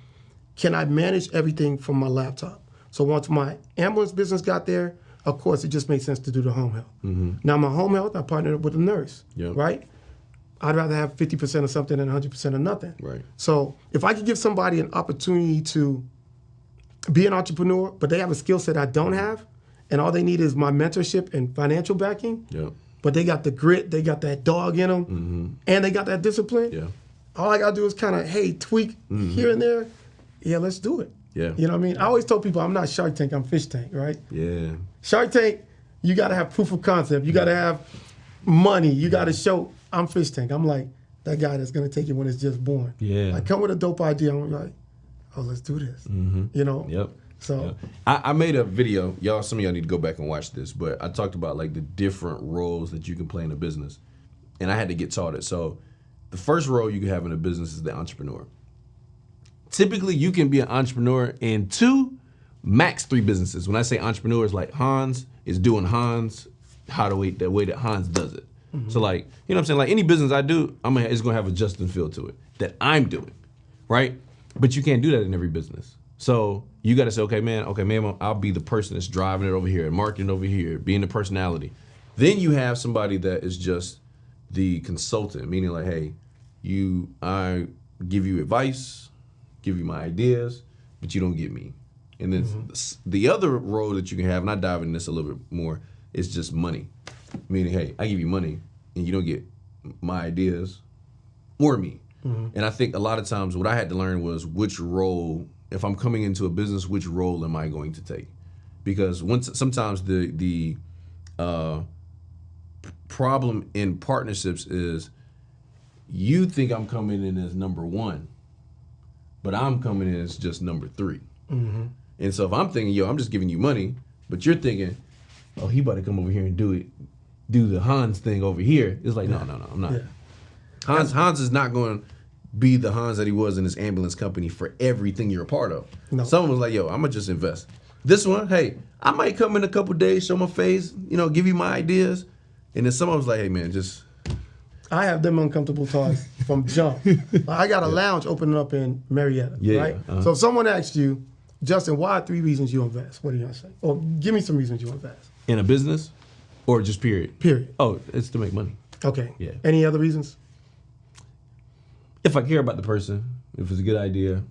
Can I manage everything from my laptop? So once my ambulance business got there, of course, it just made sense to do the home health. Now my home health, I partnered up with a nurse, right? I'd rather have 50% of something than 100% of nothing. Right. So if I could give somebody an opportunity to be an entrepreneur, but they have a skill set I don't have, and all they need is my mentorship and financial backing, but they got the grit, they got that dog in them, and they got that discipline. Yeah. All I gotta do is kind of, tweak here and there. Yeah, let's do it. Yeah. You know what I mean? I always told people I'm not Shark Tank, I'm Fish Tank, right? Yeah. Shark Tank, you gotta have proof of concept. You gotta have money. You gotta show I'm Fish Tank. I'm like that guy that's gonna take you when it's just born. Yeah. I come with a dope idea. I'm like, oh, let's do this. You know? Yep. So I made a video, y'all. Some of y'all need to go back and watch this. But I talked about like the different roles that you can play in a business, and I had to get taught it. So the first role you can have in a business is the entrepreneur. Typically, you can be an entrepreneur in 2, max 3 businesses. When I say entrepreneurs, like Hans is doing Hans, the way that Hans does it. So like, you know what I'm saying? Like any business I do, it's gonna have a Justin feel to it that I'm doing, right? But you can't do that in every business. So you got to say, okay, man, I'll be the person that's driving it over here and marketing over here, being the personality. Then you have somebody that is just the consultant, meaning like, hey, I give you advice, give you my ideas, but you don't get me. And then the other role that you can have, and I dive into this a little bit more, is just money. Meaning, hey, I give you money, and you don't get my ideas or me. And I think a lot of times what I had to learn was which role, if I'm coming into a business, which role am I going to take? Because sometimes the problem in partnerships is you think I'm coming in as number one, but I'm coming in as just number 3. And so if I'm thinking, yo, I'm just giving you money, but you're thinking, oh, he about to come over here and do the Hans thing over here. It's like, no, I'm not. Yeah. Hans is not going to be the Hans that he was in his ambulance company for everything you're a part of. No. Someone was like, yo, I'm going to just invest. This one, hey, I might come in a couple days, show my face, give you my ideas. And then someone was like, hey, man, just... I have them uncomfortable talks from jump. I got a lounge opening up in Marietta, right? So if someone asks you, Justin, why are 3 reasons you invest? What are you going to say? Or give me some reasons you invest. In a business or just period? Period. Oh, it's to make money. Okay. Yeah. Any other reasons? If I care about the person, if it's a good idea,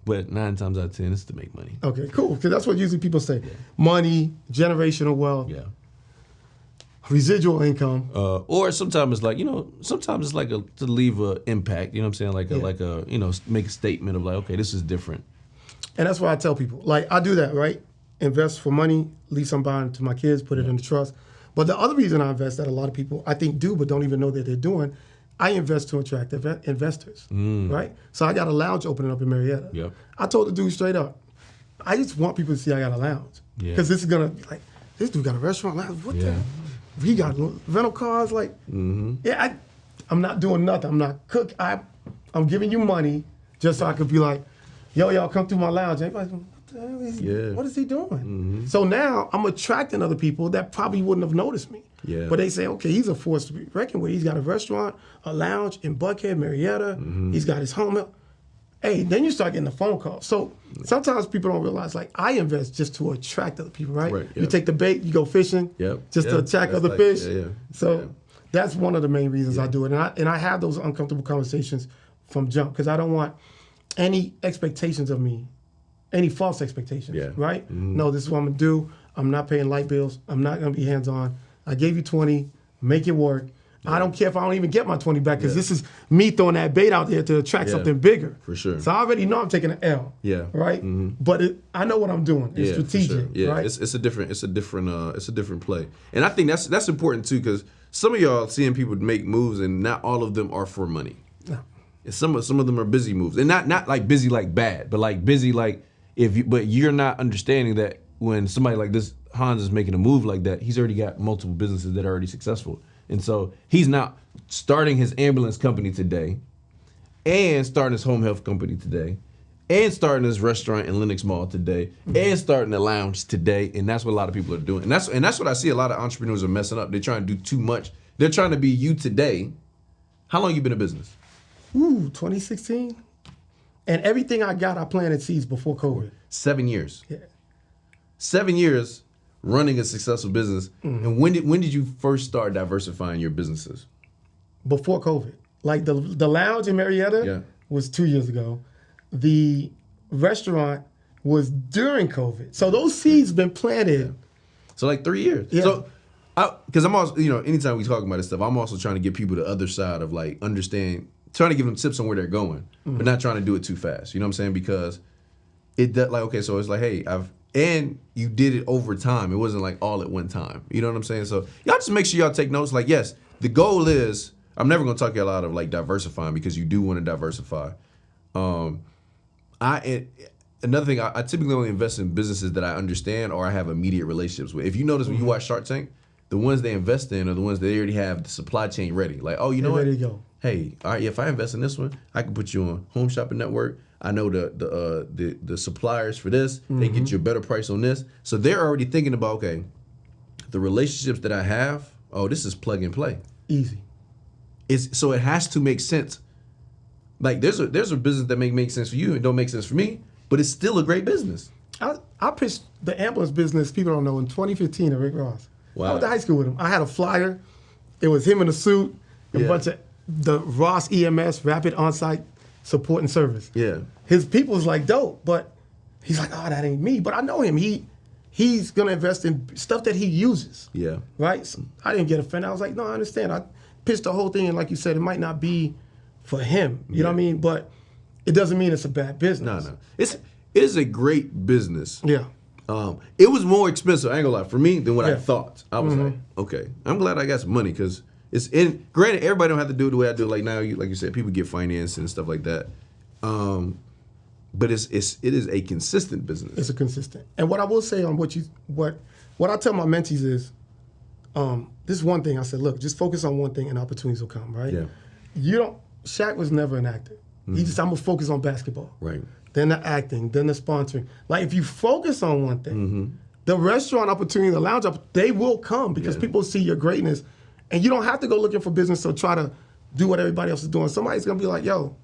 but 9 times out of 10, it's to make money. Okay, cool. Because that's what usually people say. Yeah. Money, generational wealth. Yeah. Residual income. Or sometimes it's like, sometimes it's like to leave an impact, you know what I'm saying? Like a make a statement of like, okay, this is different. And that's why I tell people, like, I do that, right? Invest for money, leave some bond to my kids, put it in the trust. But the other reason I invest that a lot of people, I think, do, but don't even know that they're doing, I invest to attract investors, right? So I got a lounge opening up in Marietta. Yep. I told the dude straight up, I just want people to see I got a lounge. Because this is going to be like, this dude got a restaurant lounge. What the hell? He got rental cars. Like, I'm not doing nothing. I'm not cooking. I'm giving you money just so I could be like, yo, y'all come through my lounge. Everybody's like, what the hell is he, what is he doing? So now I'm attracting other people that probably wouldn't have noticed me. But they say, okay, he's a force to be reckoned with. He's got a restaurant, a lounge in Buckhead, Marietta. He's got his home. Hey, then you start getting a phone call. So sometimes people don't realize, like, I invest just to attract other people, right? You take the bait, you go fishing, just to attract other fish. So that's one of the main reasons I do it. And I have those uncomfortable conversations from jump because I don't want any expectations of me, any false expectations, right? No, this is what I'm gonna do. I'm not paying light bills. I'm not gonna be hands-on. I gave you 20, make it work. I don't care if I don't even get my 20 back because this is me throwing that bait out there to attract something bigger. For sure. So I already know I'm taking an L. Right. But I know what I'm doing. It's strategic. Sure. Right. It's a different play. And I think that's important too because some of y'all seeing people make moves and not all of them are for money. No. And some of them are busy moves and not like busy like bad, but like busy like but you're not understanding that when somebody like this Hans is making a move like that, he's already got multiple businesses that are already successful. And so he's not starting his ambulance company today and starting his home health company today and starting his restaurant in Lenox Mall today and starting a lounge today. And that's what a lot of people are doing. And that's what I see a lot of entrepreneurs are messing up. They're trying to do too much. They're trying to be you today. How long you been in business? 2016. And everything I got, I planted seeds before COVID. 7 years. Yeah. 7 years running a successful business. And when did you first start diversifying your businesses? Before COVID. Like the lounge in Marietta was 2 years ago. The restaurant was during COVID. So those seeds been planted. So like 3 years. Yeah. So because I'm also, anytime we talk about this stuff, I'm also trying to get people the other side of like understand, trying to give them tips on where they're going, but not trying to do it too fast. You know what I'm saying? Because it does, like, okay, so it's like, hey, and you did it over time. It wasn't like all at one time. You know what I'm saying? So y'all just make sure y'all take notes. Like, yes, the goal is, I'm never gonna talk y'all out of like diversifying because you do want to diversify. Another thing, I typically only invest in businesses that I understand or I have immediate relationships with. If you notice when you watch Shark Tank, the ones they invest in are the ones that they already have the supply chain ready. Like, oh, you know what? Ready to go. Hey, all right, if I invest in this one, I can put you on Home Shopping Network. I know the suppliers for this. They get you a better price on this. So they're already thinking about, okay, the relationships that I have, this is plug and play. Easy. So it has to make sense. Like there's a business that make sense for you and don't make sense for me, but it's still a great business. I pitched the ambulance business, people don't know, in 2015 at Rick Ross. Wow. I went to high school with him. I had a flyer. It was him in a suit, a bunch of the Ross EMS, Rapid On-Site support and service. Yeah. His people's like dope, but he's like, oh, that ain't me. But I know him. He's gonna invest in stuff that he uses. Yeah. Right? So I didn't get offended. I was like, no, I understand. I pitched the whole thing, and like you said, it might not be for him. You know what I mean? But it doesn't mean it's a bad business. No. It is a great business. Yeah. It was more expensive, I ain't gonna lie, for me than what I Yeah. thought. I was like, okay, I'm glad I got some money because it's in. Granted, everybody don't have to do it the way I do it. Like now, like you said, people get financed and stuff like that. But it is a consistent business. It's a consistent. And what I will say on what I tell my mentees is, this is one thing I said, look, just focus on one thing and opportunities will come, right? Yeah. Shaq was never an actor. He just, I'm gonna focus on basketball. Right. Then the acting, then the sponsoring. Like if you focus on one thing, the restaurant opportunity, the lounge they will come because people see your greatness. And you don't have to go looking for business or try to do what everybody else is doing. Somebody's gonna be like, yo,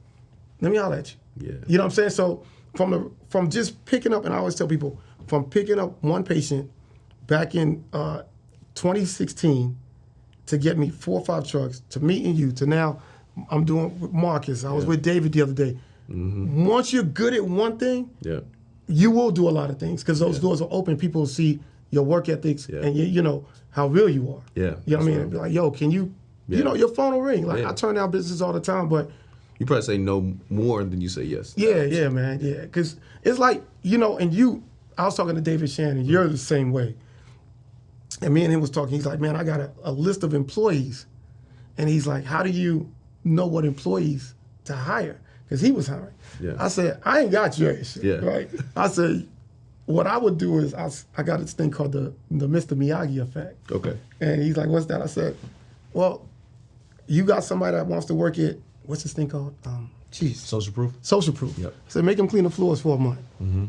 let me holler at you. Yeah. You know what I'm saying? So from just picking up, and I always tell people, from picking up one patient back in 2016 to get me 4 or 5 trucks, to meeting you, to now I'm doing with Marcus. I was with David the other day. Once you're good at one thing, you will do a lot of things because those doors are open. People will see your work ethics and you know how real you are. Yeah. You know what I mean? And be like, yo, can you, you know, your phone will ring. Like I turn down business all the time, but you probably say no more than you say yes. yeah, man, yeah. Because it's like, you know, and I was talking to David Shannon, you're the same way. And me and him was talking, he's like, man, I got a list of employees. And he's like, how do you know what employees to hire? Because he was hiring. Yeah. I said, I ain't got your shit, right? I said, what I would do is I got this thing called the Mr. Miyagi effect. Okay. And he's like, what's that? I said, well, you got somebody that wants to work at, what's this thing called? Social proof? Social Proof. Yep. So make them clean the floors for a month.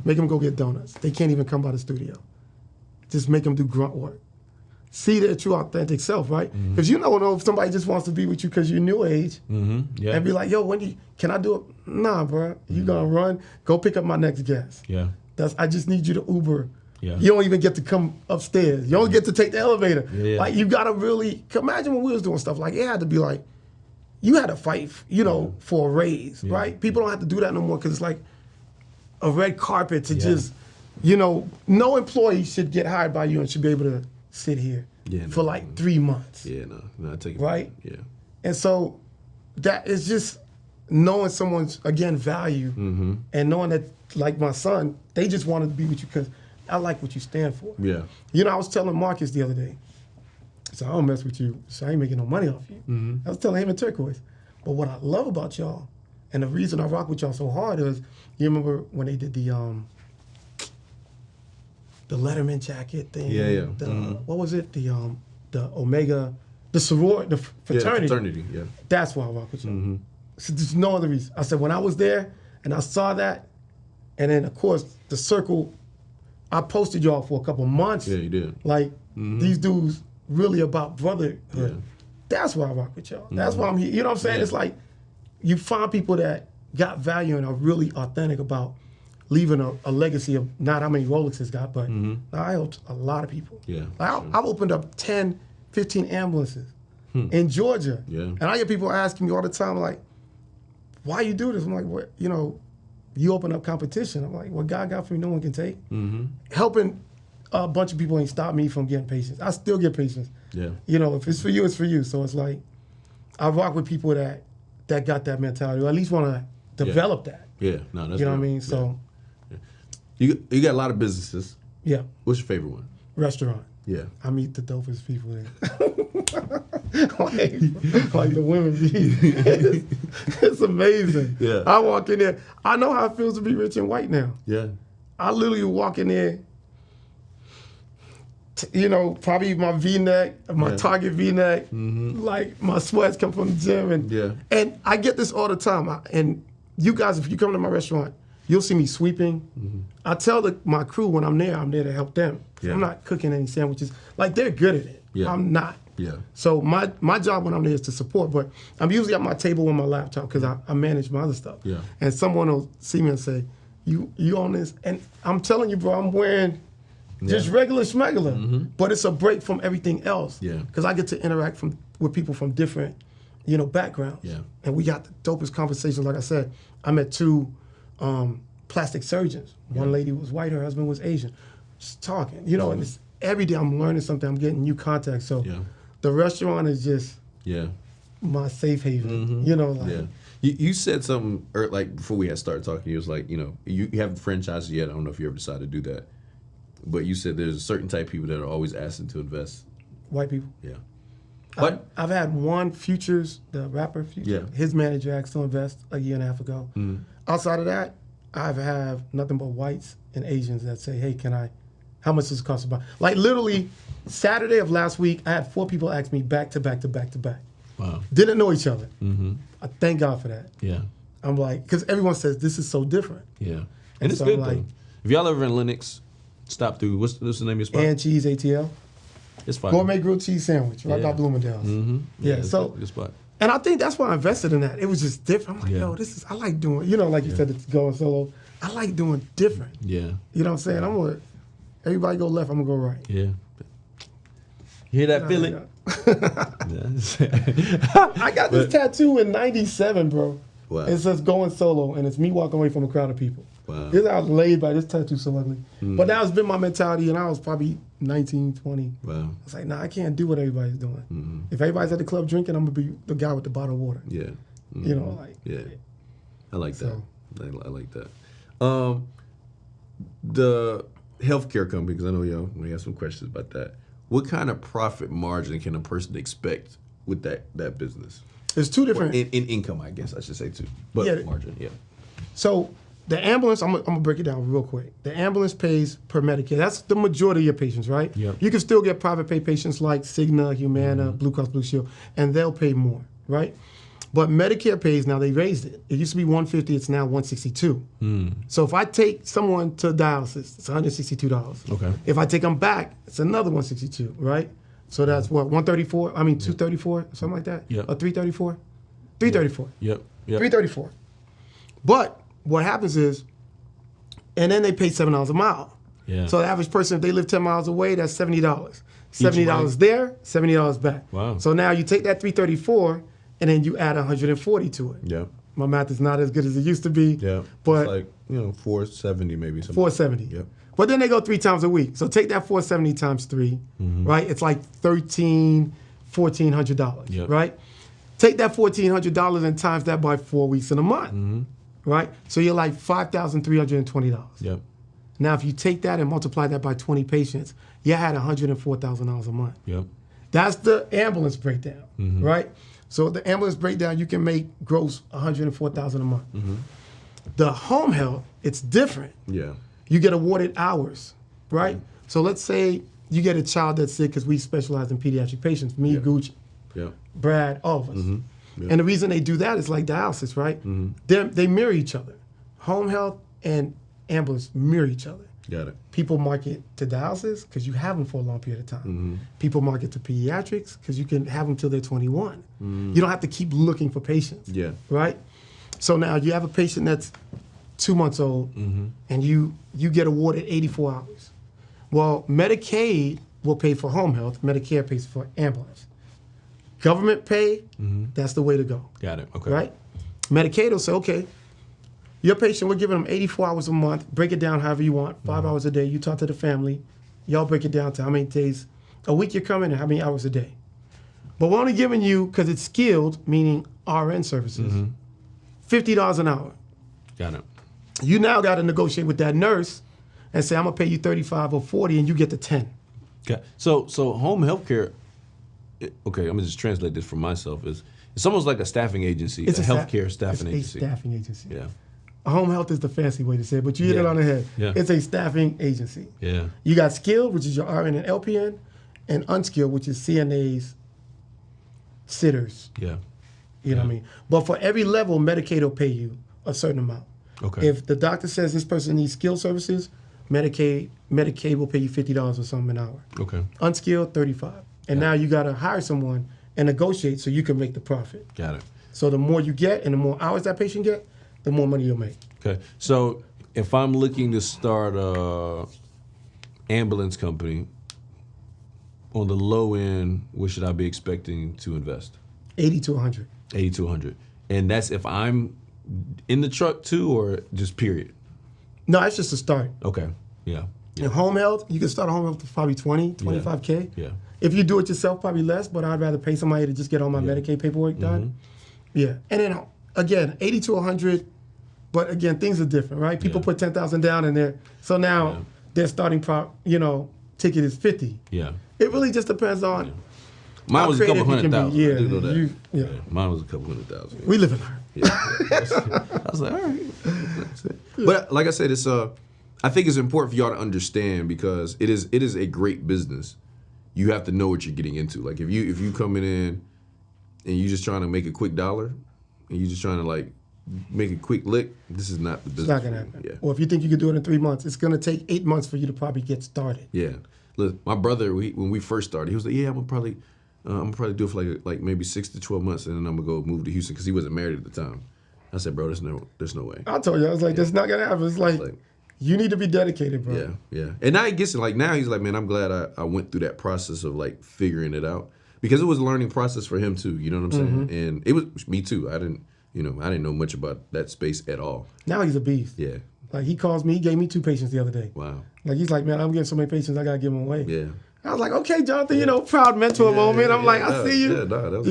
Make them go get donuts. They can't even come by the studio. Just make them do grunt work. See their true authentic self, right? Because you don't know if somebody just wants to be with you because you're new age Yeah. and be like, yo, Wendy, can I do it? Nah, bro. You gonna run, go pick up my next guest. Yeah. I just need you to Uber. Yeah. You don't even get to come upstairs. You don't get to take the elevator. Yeah. Like you gotta really imagine when we was doing stuff like it had to be like you had to fight, you know, for a raise, right? People don't have to do that no more because it's like a red carpet to just, you know, no employee should get hired by you and should be able to sit here for like 3 months. Yeah, no, I take it. Right? Yeah. And so that is just knowing someone's, again, value and knowing that, like my son, they just wanted to be with you because I like what you stand for. Yeah. You know, I was telling Marcus the other day, so I don't mess with you, so I ain't making no money off you. I was telling him and Turquoise. But what I love about y'all, and the reason I rock with y'all so hard is, you remember when they did the Letterman jacket thing? Yeah. What was it? The Omega, the sorority, the fraternity. Yeah, fraternity, yeah. That's why I rock with y'all. So there's no other reason. I said, when I was there and I saw that, and then of course the circle, I posted y'all for a couple months. Yeah, you did. Like these dudes really about brotherhood. Yeah. That's why I rock with y'all. That's why I'm here. You know what I'm saying? It's like you find people that got value and are really authentic about leaving a legacy of not how many Rolexes got, but I helped a lot of people. Yeah, I've opened up 10, 15 ambulances in Georgia. Yeah. And I get people asking me all the time, like, why you do this? I'm like, what, you know, you open up competition. I'm like, what God got for me, no one can take. Helping a bunch of people ain't stopped me from getting patients. I still get patients. Yeah. You know, if it's for you, it's for you. So it's like, I rock with people that got that mentality, or at least want to develop that. Yeah, no, that's You know what I real. mean? So, You got a lot of businesses. yeah, What's your favorite one? restaurant. Yeah. I meet the dopest people there. like the women be. It's amazing. Yeah. I walk in there. I know how it feels to be rich and white now. Yeah. I literally walk in there, you know, probably my V-neck, my Target V-neck, like my sweats come from the gym. And I get this all the time. And you guys, if you come to my restaurant, you'll see me sweeping. I tell my crew when I'm there to help them. Yeah. I'm not cooking any sandwiches. Like, they're good at it. Yeah. I'm not. Yeah. So my job when I'm there is to support, but I'm usually at my table with my laptop because I manage my other stuff. Yeah. And someone will see me and say, you on this? And I'm telling you, bro, I'm wearing just regular schmegular, but it's a break from everything else. Yeah. Because I get to interact with people from different backgrounds. Yeah. And we got the dopest conversations. Like I said, I met 2 plastic surgeons. One lady was white, her husband was Asian. Just talking, and it's, every day I'm learning something. I'm getting new contacts. So Yeah. the restaurant is just Yeah. my safe haven. Yeah. You said something like before we had started talking. You was like, you haven't franchised yet. I don't know if you ever decided to do that, but you said there's a certain type of people that are always asking to invest. White people. Yeah. I've had one, Futures, the rapper Future. Yeah. His manager asked to invest a year and a half ago. Outside of that, I've had nothing but whites and Asians that say, "Hey, how much does it cost to buy?" Like literally, Saturday of last week, I had 4 people ask me back to back to back to back. Wow. Didn't know each other. I thank God for that. Yeah. I'm like, because everyone says this is so different. Yeah. And it's so good I'm like- though. If y'all ever in Lennox, stop through. What's the name of your spot? And cheese ATL, It's fine. gourmet grilled cheese sandwich, right Yeah. by Bloomingdale's. Yeah, it's so. good spot. And I think that's why I invested in that. It was just different. I'm like, Yeah. I like doing, like you said, it's going solo. I like doing different. Yeah. You know what I'm saying? Everybody go left, I'm gonna go right. Yeah. You hear that feeling? I got this tattoo in '97, bro. Wow. It says going solo, and it's me walking away from a crowd of people. Wow. This I was laid by. This tattoo so ugly. But that has been my mentality, and I was probably 19, 20. Wow. I was like, nah, I can't do what everybody's doing. If everybody's at the club drinking, I'm gonna be the guy with the bottle of water. Yeah. Yeah. I like that. So- I like that. The healthcare company, because I know y'all we have some questions about that. What kind of profit margin can a person expect with that business? There's 2 Or different. in income, I guess I should say too. But Yeah. margin, yeah. So the ambulance, I'm gonna break it down real quick. The ambulance pays per Medicare. That's the majority of your patients, right? Yep. You can still get private pay patients like Cigna, Humana, Blue Cross Blue Shield, and they'll pay more, right? But Medicare pays now. They raised it. It used to be $150. It's now $162. So if I take someone to dialysis, it's $162. Okay. If I take them back, it's another $162, right? So that's what, 134? I mean, 234, something like that. Yep. Or 334? 334. Yep. 334. But what happens is, and then they pay $7 a mile. Yeah. So the average person, if they live 10 miles away, that's $70. $70 way. there, $70 back. Wow. So now you take that 334 and then you add 140 to it. Yeah. My math is not as good as it used to be. Yeah. But it's like, 470 maybe something. 470. Yep. But then they go 3 times a week. So take that 470 times 3, right? It's like $1,400, Yep. right? Take that $1,400 and times that by 4 weeks in a month, right? So you're like $5,320. Yep. Now, if you take that and multiply that by 20 patients, you had $104,000 a month. Yep. That's the ambulance breakdown, right? So the ambulance breakdown, you can make gross $104,000 a month. The home health, it's different. Yeah. You get awarded hours, right? So let's say you get a child that's sick, because we specialize in pediatric patients, me, Gooch, Yeah. Brad, all of us. And the reason they do that is like dialysis, right? They mirror each other. Home health and ambulance mirror each other. Got it. People market to dialysis because you have them for a long period of time. People market to pediatrics because you can have them till they're 21. You don't have to keep looking for patients. Yeah. Right? So now you have a patient that's 2 months old and you get awarded 84 hours. Well, Medicaid will pay for home health. Medicare pays for ambulance. Government pay, that's the way to go. Got it. Okay. Right? Medicaid will say, okay, your patient, we're giving them 84 hours a month. Break it down however you want. 5 hours a day. You talk to the family. Y'all break it down to how many days a week you're coming and how many hours a day. But we're only giving you, because it's skilled, meaning RN services, $50 an hour. Got it. You now got to negotiate with that nurse and say, I'm going to pay you 35 or 40 and you get the 10. Okay. So home health care, okay, I'm going to just translate this for myself. It's almost like a staffing agency, It's a sta- healthcare staffing it's agency. a staffing agency. Yeah. Home health is the fancy way to say it, but you hit it Yeah. on the head. Yeah. It's a staffing agency. Yeah. You got skilled, which is your RN and LPN, and unskilled, which is CNAs, sitters. Yeah. You know what I mean? But for every level, Medicaid will pay you a certain amount. Okay. If the doctor says this person needs skilled services, Medicaid will pay you $50 or something an hour. Okay. Unskilled, 35. And now you got to hire someone and negotiate so you can make the profit. Got it. So the more you get and the more hours that patient get, the more money you'll make. Okay. So if I'm looking to start a ambulance company, on the low end, what should I be expecting to invest? 80 to 100. 80 to 100. And that's if I'm in the truck too, or just period? No, it's just a start. Okay. Yeah. In home health, you can start a home health for probably 20, 25K. Yeah. If you do it yourself, probably less, but I'd rather pay somebody to just get all my Medicaid paperwork done. Yeah. And then, again, 80 to 100, but again, things are different, right? People put 10,000 down in there. So now their starting ticket is 50. Yeah. It really just depends on Mine how was a couple creative you can be. 100,000. Yeah, I do know that. yeah. Mine was a couple 100,000. We live and learn. Yeah. I was like, all right. That's it. But like I said, it's I think it's important for y'all to understand because it is a great business. You have to know what you're getting into. Like if you coming in and you just trying to make a quick dollar and you just trying to like make a quick lick, this is not the business. It's not gonna happen. Yeah. Or if you think you could do it in 3 months, it's gonna take 8 months for you to probably get started. Yeah. Look, my brother, when we first started, he was like, "Yeah, I'm gonna probably do it for like maybe 6 to 12 months, and then I'm gonna go move to Houston," because he wasn't married at the time. I said, "Bro, there's no way." I told you, I was like, that's not gonna happen. It's like you need to be dedicated, bro. Yeah, yeah. And now he gets it. Like now he's like, "Man, I'm glad I went through that process of like figuring it out because it was a learning process for him too. You know what I'm saying? And it was me too. I didn't know much about that space at all. Now he's a beast. Yeah. Like he calls me, he gave me 2 patients the other day. Wow. Like he's like, man, I'm getting so many patients, I gotta give them away. Yeah. I was like, okay, Jonathan, proud mentor moment. I'm like, I see you. Yeah, that was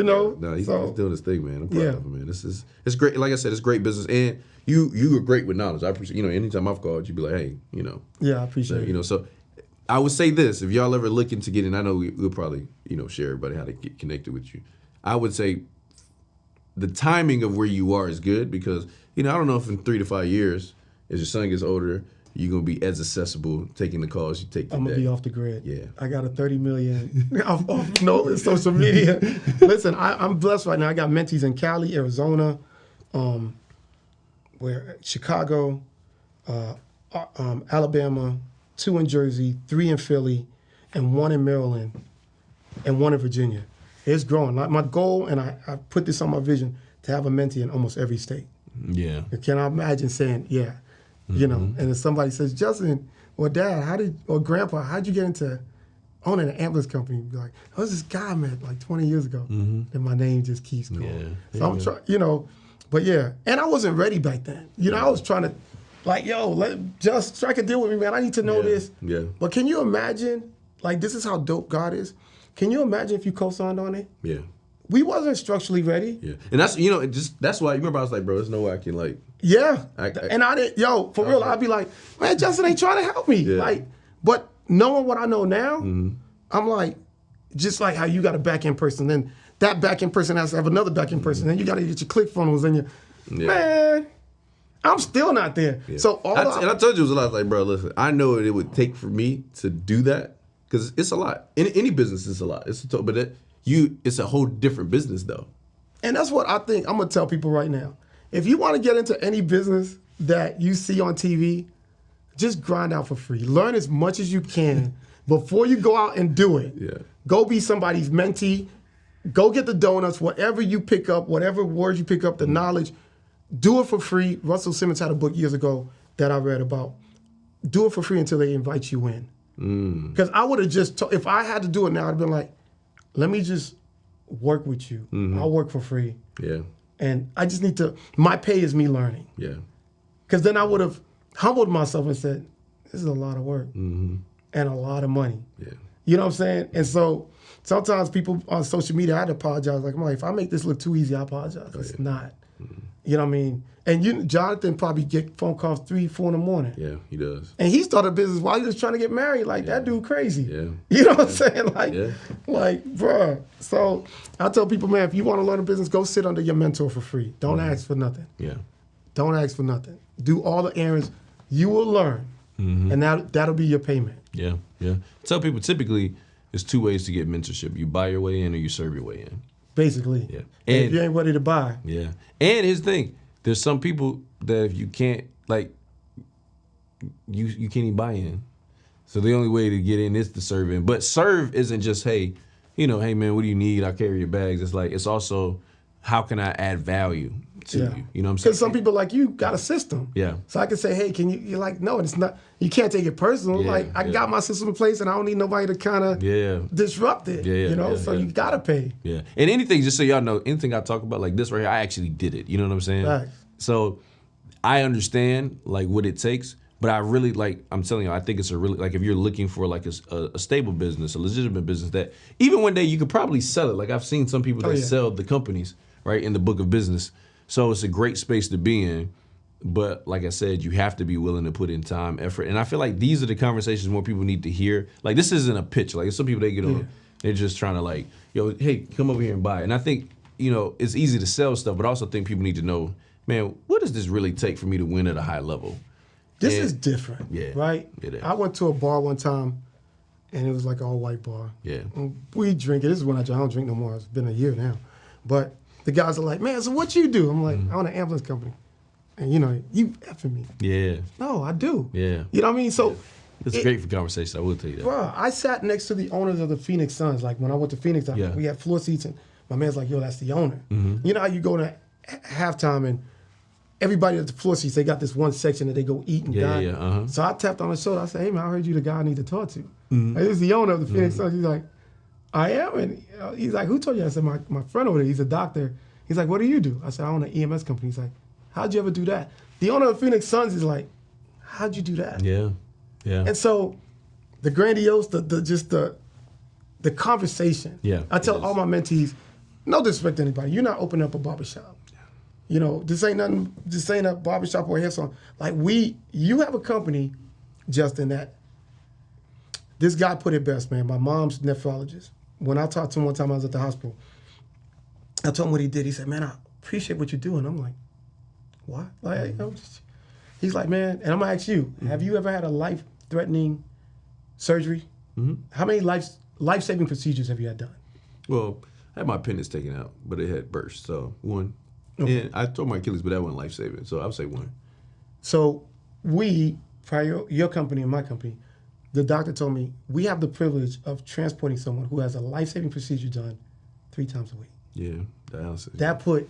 he's doing his thing, man. I'm proud of him, man. It's great. Like I said, it's great business, and you are great with knowledge. I appreciate. Anytime I've called, you be like, hey, Yeah, I appreciate it. So I would say this: if y'all ever looking to get in, I know we'll probably share everybody how to get connected with you. I would say the timing of where you are is good because I don't know if in 3 to 5 years, as your son gets older, you're gonna be as accessible taking the calls you take today. I'm gonna be off the grid. Yeah. I got a 30 million off no social media. Listen, I'm blessed right now. I got mentees in Cali, Arizona, Chicago, Alabama, 2 in Jersey, 3 in Philly, and 1 in Maryland, and 1 in Virginia. It's growing. Like my goal, and I put this on my vision, to have a mentee in almost every state. Yeah. Can I imagine saying, and if somebody says, Justin or Dad, or Grandpa, how'd you get into owning an ambulance company? You'd be like, oh, this guy I met like 20 years ago. And my name just keeps going. Yeah. So I'm trying, but yeah. And I wasn't ready back then. I was trying to, like, just strike a deal with me, man. I need to know this. Yeah. But can you imagine, like, this is how dope God is. Can you imagine if you co-signed on it? Yeah. We wasn't structurally ready. Yeah. And that's that's why you remember I was like, bro, there's no way I can like. Yeah. And I didn't, for real, I'd be like, man, Justin ain't trying to help me. Yeah. Like, but knowing what I know now, I'm like, just like how you got a back-end person, then that back-end person has to have another back-end person, then you got to get your ClickFunnels and man, I'm still not there. Yeah. So and I told you it was a lot. Like, bro, listen, I know what it would take for me to do that because it's a lot. In any business, it's a lot. It's a whole different business though. And that's what I think I'm gonna tell people right now. If you want to get into any business that you see on TV, just grind out for free. Learn as much as you can before you go out and do it. Yeah. Go be somebody's mentee. Go get the donuts, whatever you pick up, whatever words you pick up, the knowledge, do it for free. Russell Simmons had a book years ago that I read about. Do it for free until they invite you in. Because I would have just, if I had to do it now, I'd have been like, let me just work with you. I'll work for free. Yeah. And I just need to, my pay is me learning. Yeah. Because then I would have humbled myself and said, this is a lot of work and a lot of money. Yeah. You know what I'm saying? And so sometimes people on social media, I had to apologize. Like, I'm like, if I make this look too easy, I apologize. It's not. You know what I mean? And Jonathan probably get phone calls 3, 4 in the morning. Yeah, he does. And he started a business while he was trying to get married. Like, that dude crazy. Yeah. You know what I'm saying? Like, bruh. So I tell people, man, if you want to learn a business, go sit under your mentor for free. Don't ask for nothing. Yeah. Don't ask for nothing. Do all the errands. You will learn. And that'll be your payment. Yeah. Yeah. Tell people typically there's 2 ways to get mentorship. You buy your way in or you serve your way in. Basically. Yeah. And if you ain't ready to buy. Yeah. And here's the thing. There's some people that if you can't, like, you can't even buy in. So the only way to get in is to serve in. But serve isn't just, hey, hey, man, what do you need? I'll carry your bags. It's like, it's also, how can I add value? to Yeah. you. You know what I'm saying? Because some people like you got a system. Yeah. So I can say, hey, can you? You're like, no, it's not. You can't take it personal. Yeah, Like I yeah. got my system in place, and I don't need nobody to kind of Yeah. disrupt it. Yeah, you know, yeah, so yeah. you gotta pay. Yeah. And anything, just so y'all know, anything I talk about like this right here, I actually did it. You know what I'm saying? Right. So I understand like what it takes, but I really like, I'm telling you, I think it's a really, like if you're looking for like a stable business, a legitimate business that even one day you could probably sell it. Like I've seen some people that yeah. sell the companies, right, in the book of business. So it's a great space to be in. But like I said, you have to be willing to put in time, effort. And I feel like these are the conversations more people need to hear. Like this isn't a pitch. Like some people, they get on, they're just trying to like, yo, hey, come over here and buy it. And I think, you know, it's easy to sell stuff, but I also think people need to know, man, what does this really take for me to win at a high level? This And- is different. Yeah. Right. It is. I went to a bar one time, and it was like an all white bar. Yeah. And we drink it. This is when I don't drink no more. It's been a year now, but the guys are like, man, so what you do? I'm like, I own an ambulance company, and you know, you effing me. Yeah. No, I do. Yeah. You know what I mean? So. It's great for conversation. I will tell you that. Bro, I sat next to the owners of the Phoenix Suns. Like when I went to Phoenix, Yeah. we had floor seats, and my man's like, "Yo, that's the owner." You know how you go to halftime and everybody at the floor seats, they got this one section that they go eat and Yeah, dine. yeah, uh-huh. So I tapped on his shoulder. I said, "Hey man, I heard you the guy I need to talk to." Like, this is the owner of the Phoenix Suns. He's like, "I am," and he's like, "Who told you?" I said, "My friend over there. He's a doctor." He's like, "What do you do?" I said, "I own an EMS company." He's like, "How'd you ever do that?" The owner of the Phoenix Suns is like, "How'd you do that?" Yeah. Yeah. And so, the grandiose, the conversation. Yeah, I tell it is. all my mentees, no disrespect to anybody, you're not opening up a barbershop. You know, this ain't nothing. This ain't a barbershop or a hair salon. Like you have a company, Justin. That this guy put it best, man. My mom's nephrologist. When I talked to him one time, I was at the hospital. I told him what he did. He said, "Man, I appreciate what you're doing." I'm like, "What?" Like, you know, he's like, "Man," and I'm gonna ask you: have you ever had a life-threatening surgery? How many life-saving procedures have you had done? Well, I had my appendix taken out, but it had burst. So one. And I tore my Achilles, but that wasn't life saving. So I would say one. So your company and my company, the doctor told me we have the privilege of transporting someone who has a life-saving procedure done 3 times a week. Yeah. Dialysis. That put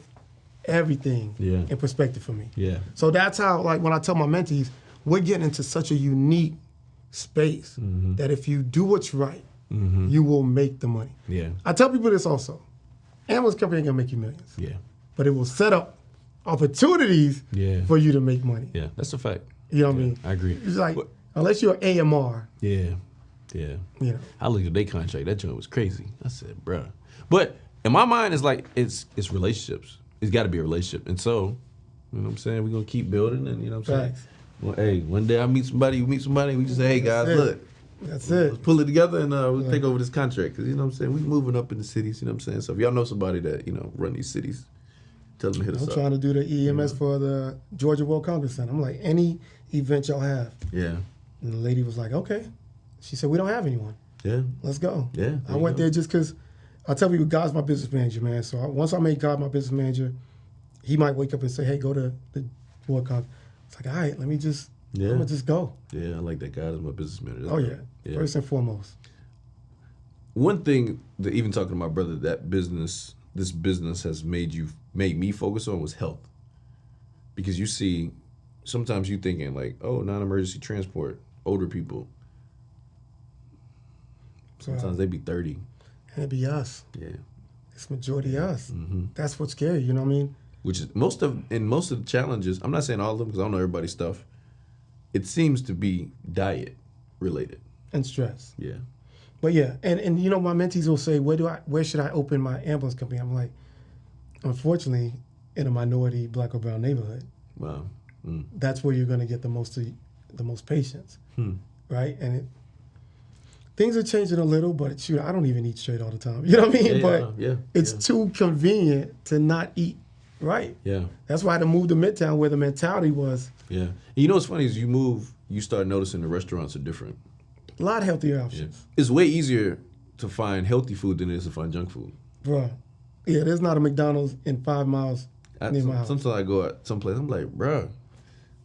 everything Yeah. in perspective for me. Yeah. So that's how, like, when I tell my mentees, we're getting into such a unique space that if you do what's right, you will make the money. Yeah. I tell people this also. Ambulance company ain't gonna make you millions, Yeah. but it will set up opportunities Yeah. for you to make money. Yeah. That's a fact. You know what I mean? I agree. It's like, But- unless you're AMR, Yeah. Yeah. you know. I looked at their contract. That joint was crazy. I said, bruh. But in my mind, it's like it's relationships. It's got to be a relationship. And so, you know what I'm saying? We're going to keep building and, you know what I'm saying? Facts. Well, hey, one day I meet somebody, you meet somebody, we just say, hey, guys, That's it. look. That's Let's it. pull it together and we'll take over this contract. Because, you know what I'm saying? We're moving up in the cities, you know what I'm saying? So if y'all know somebody that, you know, run these cities, tell them to hit us I'm up. trying to do the EMS for the Georgia World Congress Center. I'm like, any event y'all have. Yeah. And the lady was like, okay. She said, we don't have anyone. Yeah. Let's go. Yeah, there I you went go. there just because I tell people God's my business manager, man. So once I make God my business manager, he might wake up and say, hey, go to the World Congress. It's like, all right, let me just, Yeah. I'm going to just go. Yeah, I like that guy as my business manager. Oh, yeah. Yeah. First and foremost. One thing that even talking to my brother, this business has made me focus on was health. Because you see, sometimes you thinking like, oh, non-emergency transport, older people. Sometimes they be 30. And it'd be us. Yeah. It's majority us. Mm-hmm. That's what's scary, you know what I mean? Which is most of the challenges, I'm not saying all of them because I don't know everybody's stuff. It seems to be diet related. And stress. Yeah. But yeah, and you know, my mentees will say, where should I open my ambulance company? I'm like, unfortunately, in a minority black or brown neighborhood, Wow. Mm. that's where you're gonna get the most patients. Right? And things are changing a little, but shoot, I don't even eat straight all the time. You know what I mean? Yeah, but yeah, it's yeah. too convenient to not eat right. Yeah. That's why I had to move to Midtown where the mentality was Yeah. And you know what's funny is you start noticing the restaurants are different. a lot healthier Yeah. options. It's way easier to find healthy food than it is to find junk food. Bruh. Yeah, there's not a McDonald's in 5 miles near my house. Sometimes I go out someplace, I'm like, bruh,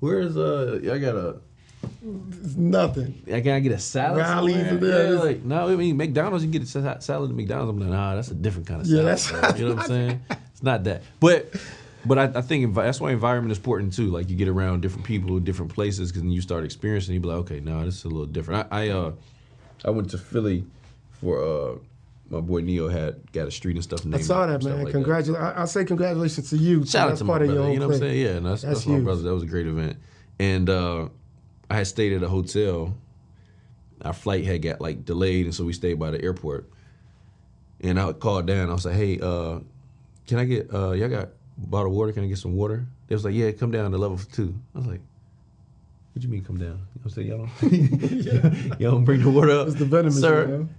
where's It's nothing. I get a salad Rallies somewhere? and there, Yeah, it's- like, no, I mean, McDonald's, you can get a salad at McDonald's. I'm like, nah, that's a different kind of Yeah, salad. that's- bro. You know what I'm saying? It's not that. But But I think that's why environment is important too. Like you get around different people, different places, because then you start experiencing. You be like, okay, no, this is a little different. I went to Philly for my boy Neo got a street and stuff named. I saw that, man. Like Congratulations! I say congratulations to you. Shout out that's to part my of brother. your You know what I'm saying? Yeah, and that's my huge. brother. That was a great event. And I had stayed at a hotel. Our flight had got like delayed, and so we stayed by the airport. And I called down. I was like, "Hey, can I get y'all got a bottle of water? Can I get some water?" They was like, "Yeah, come down to level 2." I was like, "What you mean come down?" You know what I'm saying? Y'all don't bring the water up, It's the venomous, sir. man.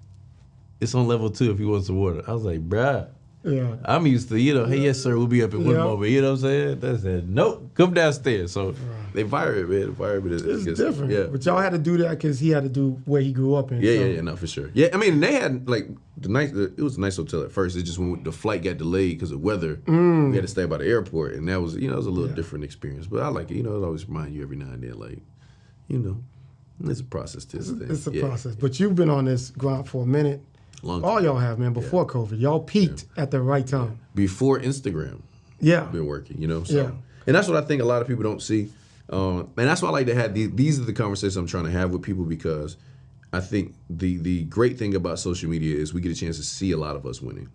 It's on level 2 if you want some water. I was like, "Bruh." Yeah. I'm used to, hey, yes, sir, we'll be up in one Yeah. moment. You know what I'm saying? They said, nope, come downstairs. So the environment, man. The environment is It's different. Yeah. But y'all had to do that because he had to do where he grew up in. Yeah, so. yeah, no, for sure. Yeah, I mean, they had like it was a nice hotel at first. It just when the flight got delayed because of weather, we had to stay by the airport, and that was it was a little different experience. But I like it. It always remind you every now and then, like, it's a process to this thing. It's a process. But you've been on this grind for a minute. Long All time. y'all have, man, before COVID. Y'all peaked at the right time. Before Instagram, Yeah. been working, So, Yeah. and that's what I think a lot of people don't see. And that's why I like to have these are the conversations I'm trying to have with people, because I think the great thing about social media is we get a chance to see a lot of us winning.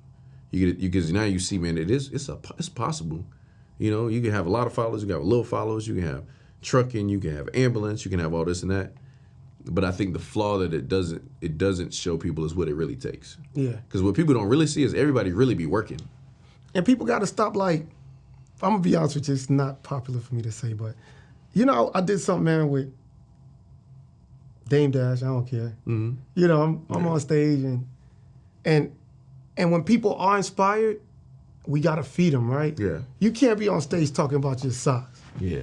Because now you see, man, it's possible. You can have a lot of followers, you can have little followers, you can have trucking, you can have ambulance, you can have all this and that. But I think the flaw that it doesn't show people is what it really takes. Yeah. Because what people don't really see is everybody really be working. And people got to stop, like, I'm going to be honest with you, it's not popular for me to say, but, I did something, man, with Dame Dash, I don't care. Mm-hmm. I'm on stage, and when people are inspired, we got to feed them, right? Yeah. You can't be on stage talking about your socks. yeah.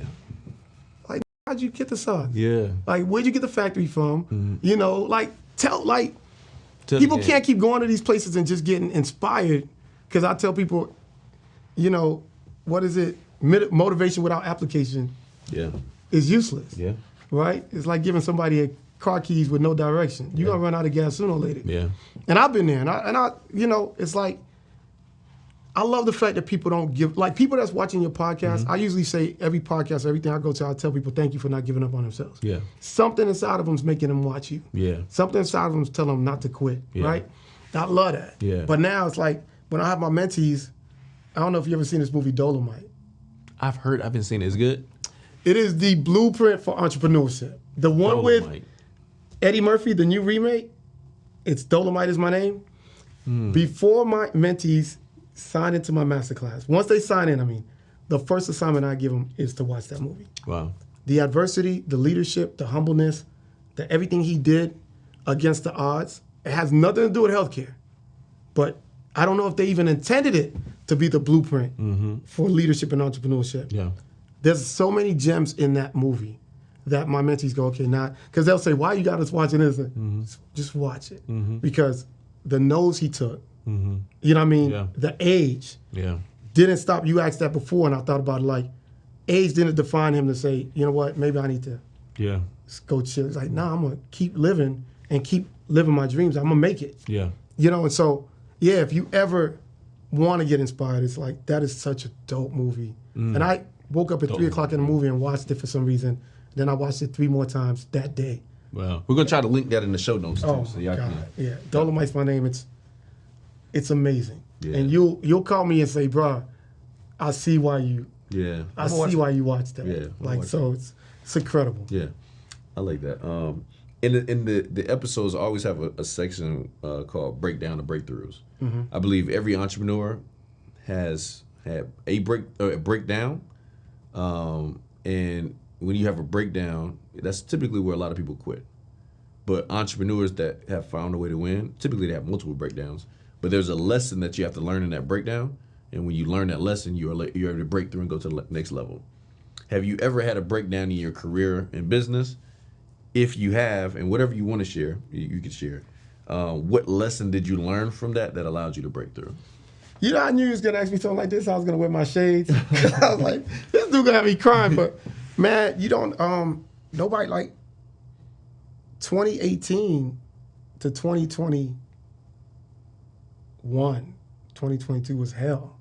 Like, how'd you get the socks? Yeah. Like, where'd you get the factory from? Mm-hmm. People can't keep going to these places and just getting inspired, because I tell people, what is it? Motivation without application Yeah. is useless. Yeah. Right? It's like giving somebody a car keys with no direction. You're gonna run out of gas sooner or later. Yeah. And I've been there, and I it's like, I love the fact that people don't give, like, people that's watching your podcast. I usually say every podcast, everything I go to, I tell people thank you for not giving up on themselves. Yeah. Something inside of them's making them watch you. Yeah. Something inside of them's telling them not to quit. Yeah. Right? I love that. Yeah. But now it's like when I have my mentees. I don't know if you ever seen this movie Dolomite. I've been seeing it. It's good. It is the blueprint for entrepreneurship. The one with Dolomite. Eddie Murphy, the new remake, it's Dolomite is my name. Before my mentees sign into my masterclass, once they sign in, the first assignment I give them is to watch that movie. Wow. The adversity, the leadership, the humbleness, everything he did against the odds. It has nothing to do with healthcare. But I don't know if they even intended it to be the blueprint for leadership and entrepreneurship. Yeah. There's so many gems in that movie that my mentees go, okay, now, because they'll say, why you got us watching this? Just watch it. Because the nose he took, you know what I mean? Yeah. The age Yeah. didn't stop. You asked that before, and I thought about it, like, age didn't define him to say, you know what, maybe I need to Yeah. go chill. It's like, nah, I'm going to keep living and keep living my dreams. I'm going to make it. Yeah. And so, yeah, if you ever want to get inspired, it's like, that is such a dope movie. And I woke up at 3 o'clock in the movie and watched it for some reason. Then I watched it 3 more times that day. Well, we're gonna try to link that in the show notes too. Oh, so my y'all God. can. Yeah, Dolomite's my name. It's amazing. Yeah. And you'll call me and say, bruh, I see why you Yeah. why you watched that. Yeah, I'm Like, watching. so it's incredible. Yeah, I like that. In the episodes, I always have a section called Breakdown the Breakthroughs. I believe every entrepreneur has had a breakdown, and when you have a breakdown, that's typically where a lot of people quit. But entrepreneurs that have found a way to win, typically they have multiple breakdowns. But there's a lesson that you have to learn in that breakdown, and when you learn that lesson, you're able to break through and go to the next level. Have you ever had a breakdown in your career and business? If you have, and whatever you want to share, you can share. What lesson did you learn from that allowed you to break through? I knew you was going to ask me something like this. I was going to wear my shades. I was like, this dude going to have me crying. But, man, you don't, nobody, like, 2018 to 2021, 2022 was hell.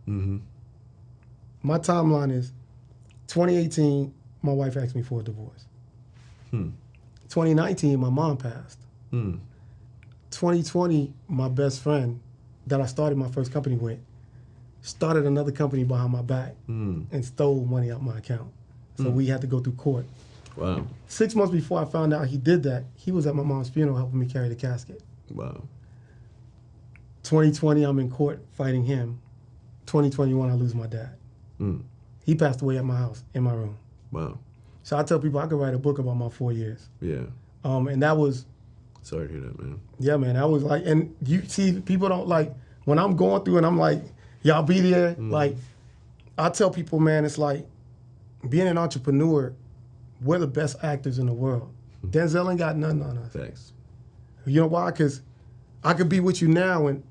my timeline is 2018, my wife asked me for a divorce. 2019, my mom passed. 2020, my best friend that I started my first company with started another company behind my back and stole money out my account. So we had to go through court. Wow. 6 months before I found out he did that, he was at my mom's funeral helping me carry the casket. Wow. 2020, I'm in court fighting him. 2021, I lose my dad. He passed away at my house, in my room. Wow. So I tell people I could write a book about my 4 years. Yeah. And that was, Sorry to hear that, man. yeah, man, that was like, and you see, people don't like, when I'm going through and I'm like, y'all be there, like, I tell people, man, it's like, being an entrepreneur, we're the best actors in the world. Denzel ain't got nothing on us. Facts. You know why? Because I could be with you now and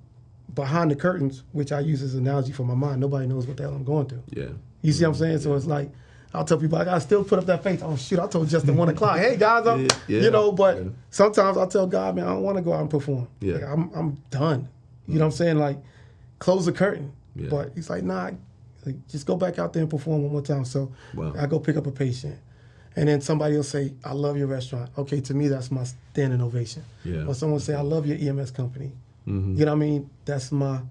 behind the curtains, which I use as an analogy for my mind, nobody knows what the hell I'm going through. Yeah. You see what I'm saying? So it's like, I'll tell people, I gotta still put up that face. Oh shoot, I told Justin 1 o'clock. Hey guys, I'm, you know, but sometimes I'll tell God, man, I don't want to go out and perform. Yeah. Like, I'm done. You know what I'm saying? Like, close the curtain. Yeah. But he's like, nah, like, just go back out there and perform one more time. So Wow. I go pick up a patient. And then somebody will say, I love your restaurant. Okay, to me, that's my standing ovation. Yeah. Or someone say, I love your EMS company. You know what I mean? That's my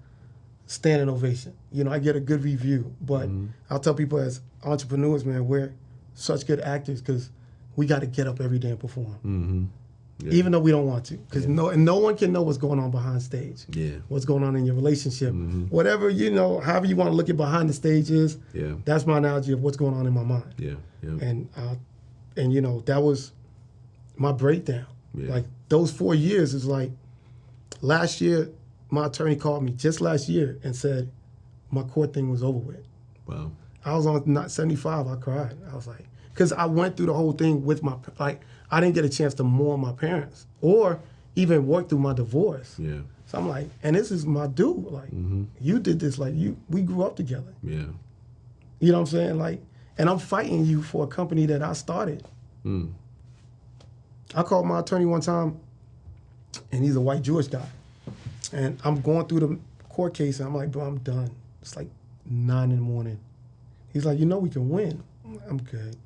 standing ovation. You know, I get a good review. But I'll tell people as entrepreneurs, man, we're such good actors because we got to get up every day and perform. Yeah. Even though we don't want to. Because no one can know what's going on behind stage. Yeah. What's going on in your relationship. Whatever, you know, however you want to look at behind the stage is, Yeah. that's my analogy of what's going on in my mind. Yeah. Yeah. And you know, that was my breakdown. Yeah. Like those 4 years is like, last year, my attorney called me just last year and said my court thing was over with. Wow. I was on not 75, I cried. I was like, because I went through the whole thing with my, like, I didn't get a chance to mourn my parents or even work through my divorce. Yeah. So I'm like, and this is my dude. Like, you did this, like, we grew up together. Yeah. You know what I'm saying? Like, and I'm fighting you for a company that I started. I called my attorney one time, and he's a white Jewish guy. And I'm going through the court case, and I'm like, bro, I'm done. It's like 9 in the morning. He's like, you know we can win. I'm like, I'm good.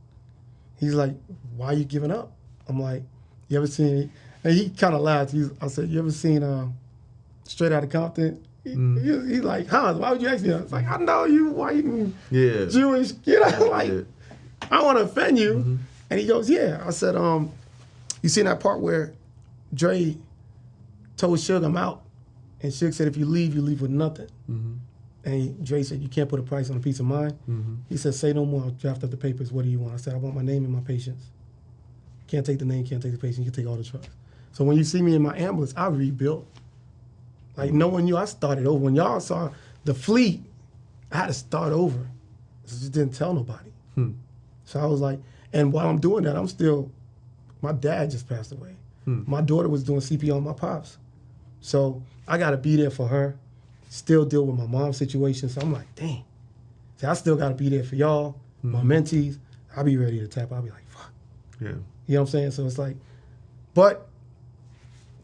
He's like, why are you giving up? I'm like, you ever seen, and he kind of laughed. I said, you ever seen Straight Outta Compton? He's like, huh, why would you ask me that? It's like, I know you white and Yeah. Jewish, you know, like, Yeah. I don't want to offend you. And he goes, yeah. I said, you seen that part where Dre told Suge I'm out? And Suge said, if you leave with nothing. And Dre said, you can't put a price on a peace of mind. He said, say no more, I'll draft up the papers. What do you want? I said, I want my name and my patients. Can't take the name, can't take the patient, you can take all the trust. So when you see me in my ambulance, I rebuilt. Like, no one knew I started over. When y'all saw the fleet, I had to start over. I just didn't tell nobody. So I was like, and while I'm doing that, I'm still, my dad just passed away. My daughter was doing CPR on my pops. So I got to be there for her, still deal with my mom's situation. So I'm like, dang. See, I still got to be there for y'all, my mentees. I'll be ready to tap. I'll be like, fuck. Yeah. You know what I'm saying? So it's like, but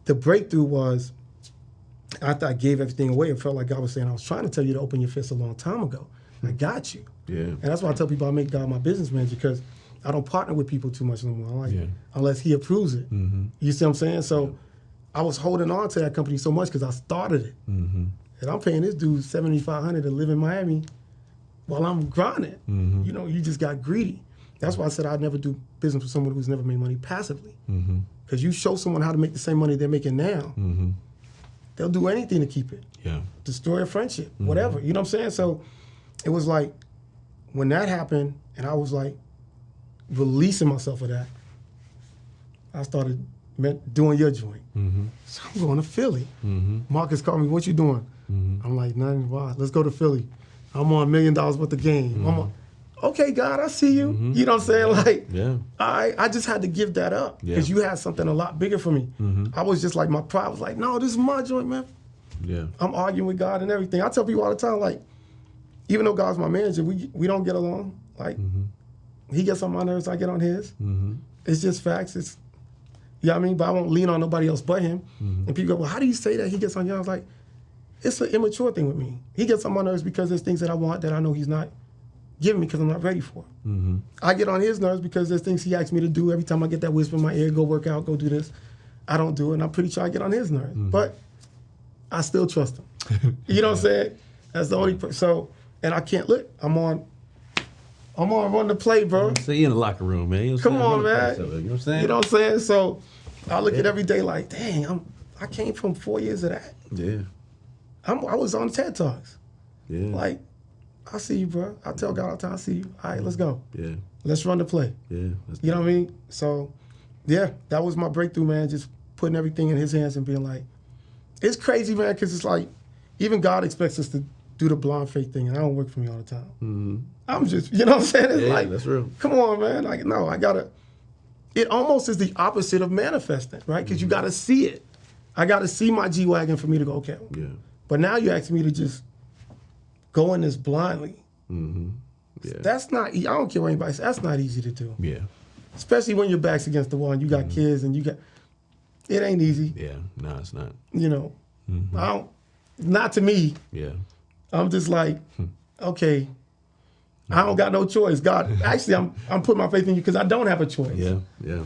the breakthrough was, after I gave everything away, it felt like God was saying, I was trying to tell you to open your fist a long time ago. I got you. Yeah. And that's why I tell people I make God my business manager, because I don't partner with people too much anymore. Like, unless he approves it. You see what I'm saying? So I was holding on to that company so much because I started it. And I'm paying this dude $7,500 to live in Miami while I'm grinding. You know, you just got greedy. That's why I said I'd never do business with someone who's never made money passively. Because you show someone how to make the same money they're making now, they'll do anything to keep it. Yeah. Destroy a friendship, whatever. You know what I'm saying? So it was like, when that happened, and I was like releasing myself of that, I started doing your joint. So I'm going to Philly. Marcus called me, what you doing? I'm like, nothing, why? Let's go to Philly. I'm on $1 million worth of game. I'm on, okay, God, I see you. You know what I'm saying? Like, Yeah. I just had to give that up because you had something a lot bigger for me. I was just like, my pride was like, no, this is my joint, man. Yeah. I'm arguing with God and everything. I tell people all the time, like, even though God's my manager, we don't get along. Like, he gets on my nerves, I get on his. It's just facts. It's, you know what I mean? But I won't lean on nobody else but him. And people go, well, how do you say that he gets on you? I was like, it's an immature thing with me. He gets on my nerves because there's things that I want that I know he's not giving me because I'm not ready for it. I get on his nerves because there's things he asks me to do. Every time I get that whisper in my ear, go work out, go do this, I don't do it, and I'm pretty sure I get on his nerves. But I still trust him. You know what I'm saying? That's the only so, and I can't look. I'm on run the play, bro. So you in the locker room, man. You know what I'm Come saying? on, Run the man. place of it, you know what I'm saying? You know what I'm saying? So I look at every day like, dang, I came from 4 years of that. Yeah. I was on TED Talks. Yeah. Like, I see you, bro. I tell God all the time, I see you. All right, let's go. Yeah. Let's run the play. Yeah. You know what I mean? So, yeah, that was my breakthrough, man. Just putting everything in his hands and being like, it's crazy, man, because it's like, even God expects us to do the blind faith thing, and I don't work for me all the time. Mm-hmm. I'm just, you know what I'm saying? It's Yeah, like, that's real. Come on, man. Like, no, I gotta. It almost is the opposite of manifesting, right? Because you gotta see it. I gotta see my G-Wagon for me to go, okay. Yeah. But now you ask me to just go in this blindly. Mm-hmm. Yeah. That's not, I don't care what anybody says, that's not easy to do. Yeah. Especially when your back's against the wall and you got kids and it ain't easy. Yeah. No, it's not. You know, not to me. Yeah. I'm just like, okay, I don't got no choice. God, actually, I'm putting my faith in you because I don't have a choice. Yeah. Yeah.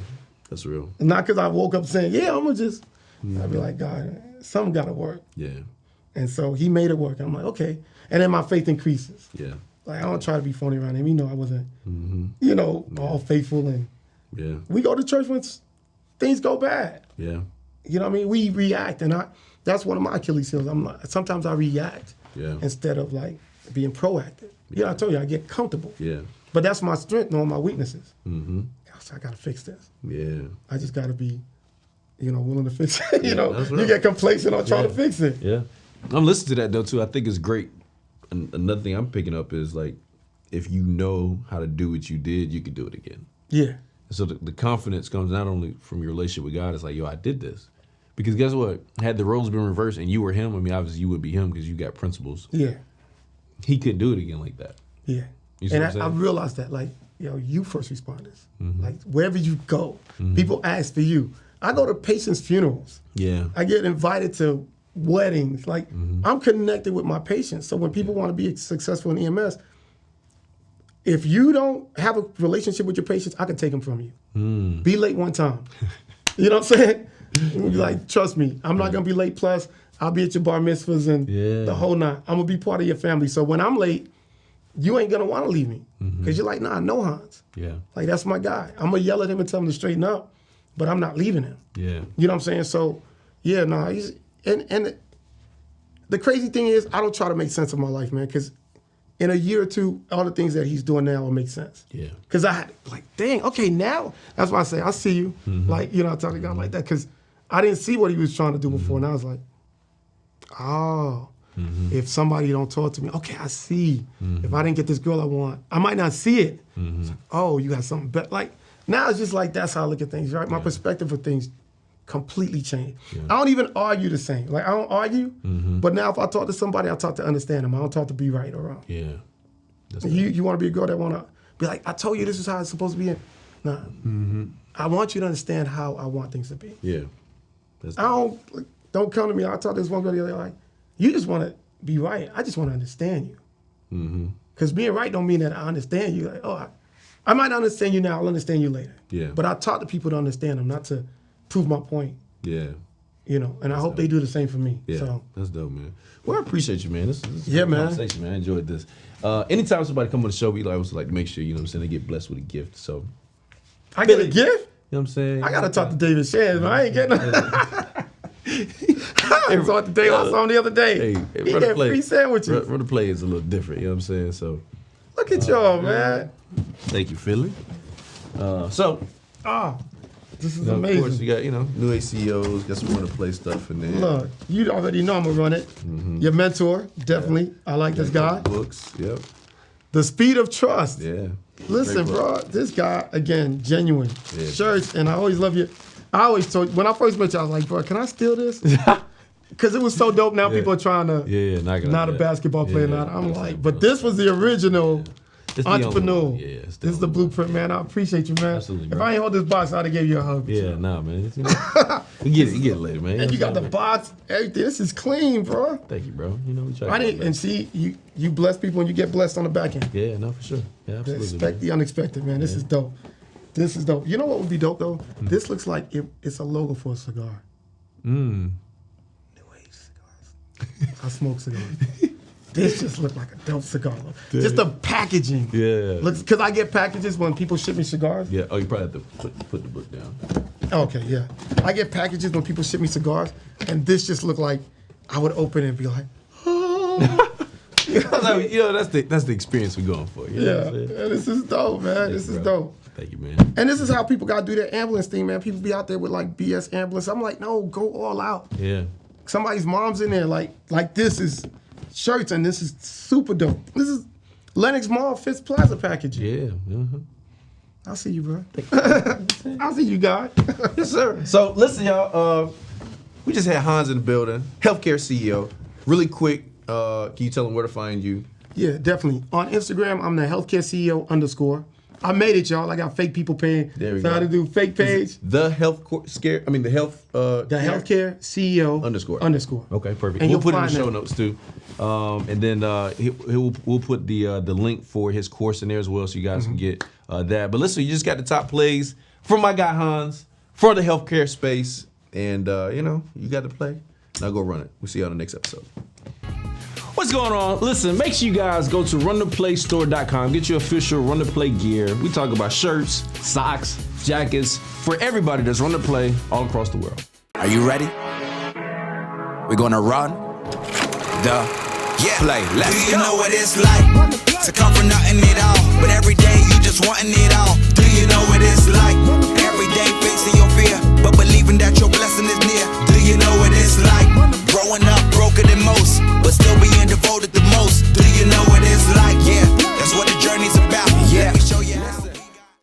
That's real. Not because I woke up saying, yeah, I'm gonna just, I'd be like, God, something gotta work. Yeah. And so he made it work. I'm like, okay. And then my faith increases. Yeah. Like, I don't try to be phony around him. You know, I wasn't, you know, all faithful. And Yeah. we go to church when things go bad. Yeah. You know what I mean? We react. And that's one of my Achilles heels. Sometimes I react Yeah. instead of like being proactive. Yeah, I told you, I get comfortable. Yeah. But that's my strength, knowing my weaknesses. Mm-hmm. So I got to fix this. Yeah. I just got to be, you know, willing to fix it. You know, that's you right. get complacent on trying to fix it. Yeah. I'm listening to that though too. I think it's great. Another thing I'm picking up is like, if you know how to do what you did, you can do it again. Yeah. So the confidence comes not only from your relationship with God, it's like, yo, I did this. Because guess what? Had the roles been reversed and you were him, I mean, obviously you would be him because you got principles. Yeah. He couldn't do it again like that. Yeah. You see And what I'm I saying? realized that, like, you first responders. Like, wherever you go, people ask for you. I go to patients' funerals. Yeah. I get invited to weddings. Like, I'm connected with my patients. So when people want to be successful in EMS, if you don't have a relationship with your patients, I can take them from you. Be late one time. You know what I'm saying? Like, trust me, I'm not going to be late. Plus, I'll be at your bar mitzvahs and the whole nine. I'm going to be part of your family. So when I'm late, you ain't going to want to leave me. Because you're like, nah, I know Hans. Yeah. Like, that's my guy. I'm going to yell at him and tell him to straighten up, but I'm not leaving him. Yeah. You know what I'm saying? So, yeah, no, and the crazy thing is, I don't try to make sense of my life, man, because in a year or two, all the things that he's doing now will make sense. Yeah. Because I had, like, dang, okay, now, that's why I say, I see you. Like, you know, I talk to God like that, because I didn't see what he was trying to do before, and I was like, oh, if somebody don't talk to me, okay, I see. If I didn't get this girl I want, I might not see it. It's like, oh, you got something better. Like, now it's just like, that's how I look at things, right? My perspective of things completely changed. I don't even argue the same. Like, I don't argue, but now if I talk to somebody, I talk to understand them. I don't talk to be right or wrong. Yeah. That's You want to be a girl that want to be like, I told you this is how it's supposed to be. Nah. I want you to understand how I want things to be. Yeah. That's I don't come to me. I talked to this one girl the other day, like, you just want to be right. I just want to understand you. Because being right don't mean that I understand you. Like, oh, I might not understand you now. I'll understand you later. Yeah. But I talk to people to understand them, not to prove my point. Yeah. You know, and I hope they do the same for me. Yeah. So, That's dope, man. Well, I appreciate you, man. This is a Yeah, good man. conversation, man. I enjoyed this. Anytime somebody come on the show, we always like to make sure, you know what I'm saying, they get blessed with a gift. So, I get a gift? you know what I'm saying? I got to talk to David Shands, man. I ain't getting I talked to De La Soul the other day. Hey, he run the had play. free sandwiches. Run the play is a little different, you know what I'm saying? So, Look at y'all, man. thank you, Philly. So, Oh, this is of course, amazing. you got, you know, New ACOs, got some run to play stuff in there. Look, you already know I'm going to run it. Your mentor, definitely. I like this guy. Books. Yep. The Speed of Trust. Yeah. Listen, Great bro, book. this guy, again, genuine. Yeah. Shirts, and I always love you. I always told, when I first met you, I was like, bro, can I steal this? Because it was so dope. Now people are trying to, yeah, knock it not out, a basketball player, not. I'm that's like, it, but bro. this was the original. It's the only Entrepreneur. one. Yeah, it's This is the only blueprint, man. I appreciate you, man. Absolutely, If bro. I ain't hold this box, I'd have gave you a hug. one. Yeah, nah, man. You know, you get it later, man. And you got the man. box, everything. This is clean, bro. Thank you, bro. You know, we try. I to didn't, and see, you bless people and you get blessed on the back end. Yeah, no, for sure. Yeah, absolutely. Expect the unexpected, man. This is dope. This is dope. You know what would be dope though? Hmm. This looks like it's a logo for a cigar. New Age cigars. I smoke cigars. This just looked like a dope cigar. Just the packaging. Yeah. Looks, because I get packages when people ship me cigars. Yeah. Oh, you probably have to put the book down. Okay, yeah. I get packages when people ship me cigars, and this just looked like I would open it and be like, oh. You know, that's the experience we're going for. You know Yeah, what I'm saying? yeah, this is dope, man. This is bro. dope. Thank you, man. And this is how people gotta do their ambulance thing, man. People be out there with like BS ambulance. I'm like, no, go all out. Yeah. Somebody's mom's in there, like this is shirts, and this is super dope. This is Lenox Mall Fitz Plaza packaging. Yeah. Uh-huh. I'll see you, bro. I'll see you, God. Yes, sir. So listen, y'all. We just had Hans in the building, healthcare CEO. Really quick, can you tell them where to find you? Yeah, definitely. On Instagram, I'm the healthcare CEO _. I made it, y'all. I got fake people paying. There we so go. how to do fake page. The healthcare. I mean the health. The healthcare CEO _. Okay, perfect. And We'll you'll put it in find the show that. notes too, and then we'll put the link for his course in there as well, so you guys can get that. But listen, you just got the top plays from my guy Hans for the healthcare space, and you got to play. Now go run it. We'll see you on the next episode. What's going on? Listen, make sure you guys go to runtheplaystore.com. Get your official Run the Play gear. We talk about shirts, socks, jackets for everybody that's Run the Play all across the world. Are you ready? We're gonna run the play. Let's go. Do you know what it's like to come from nothing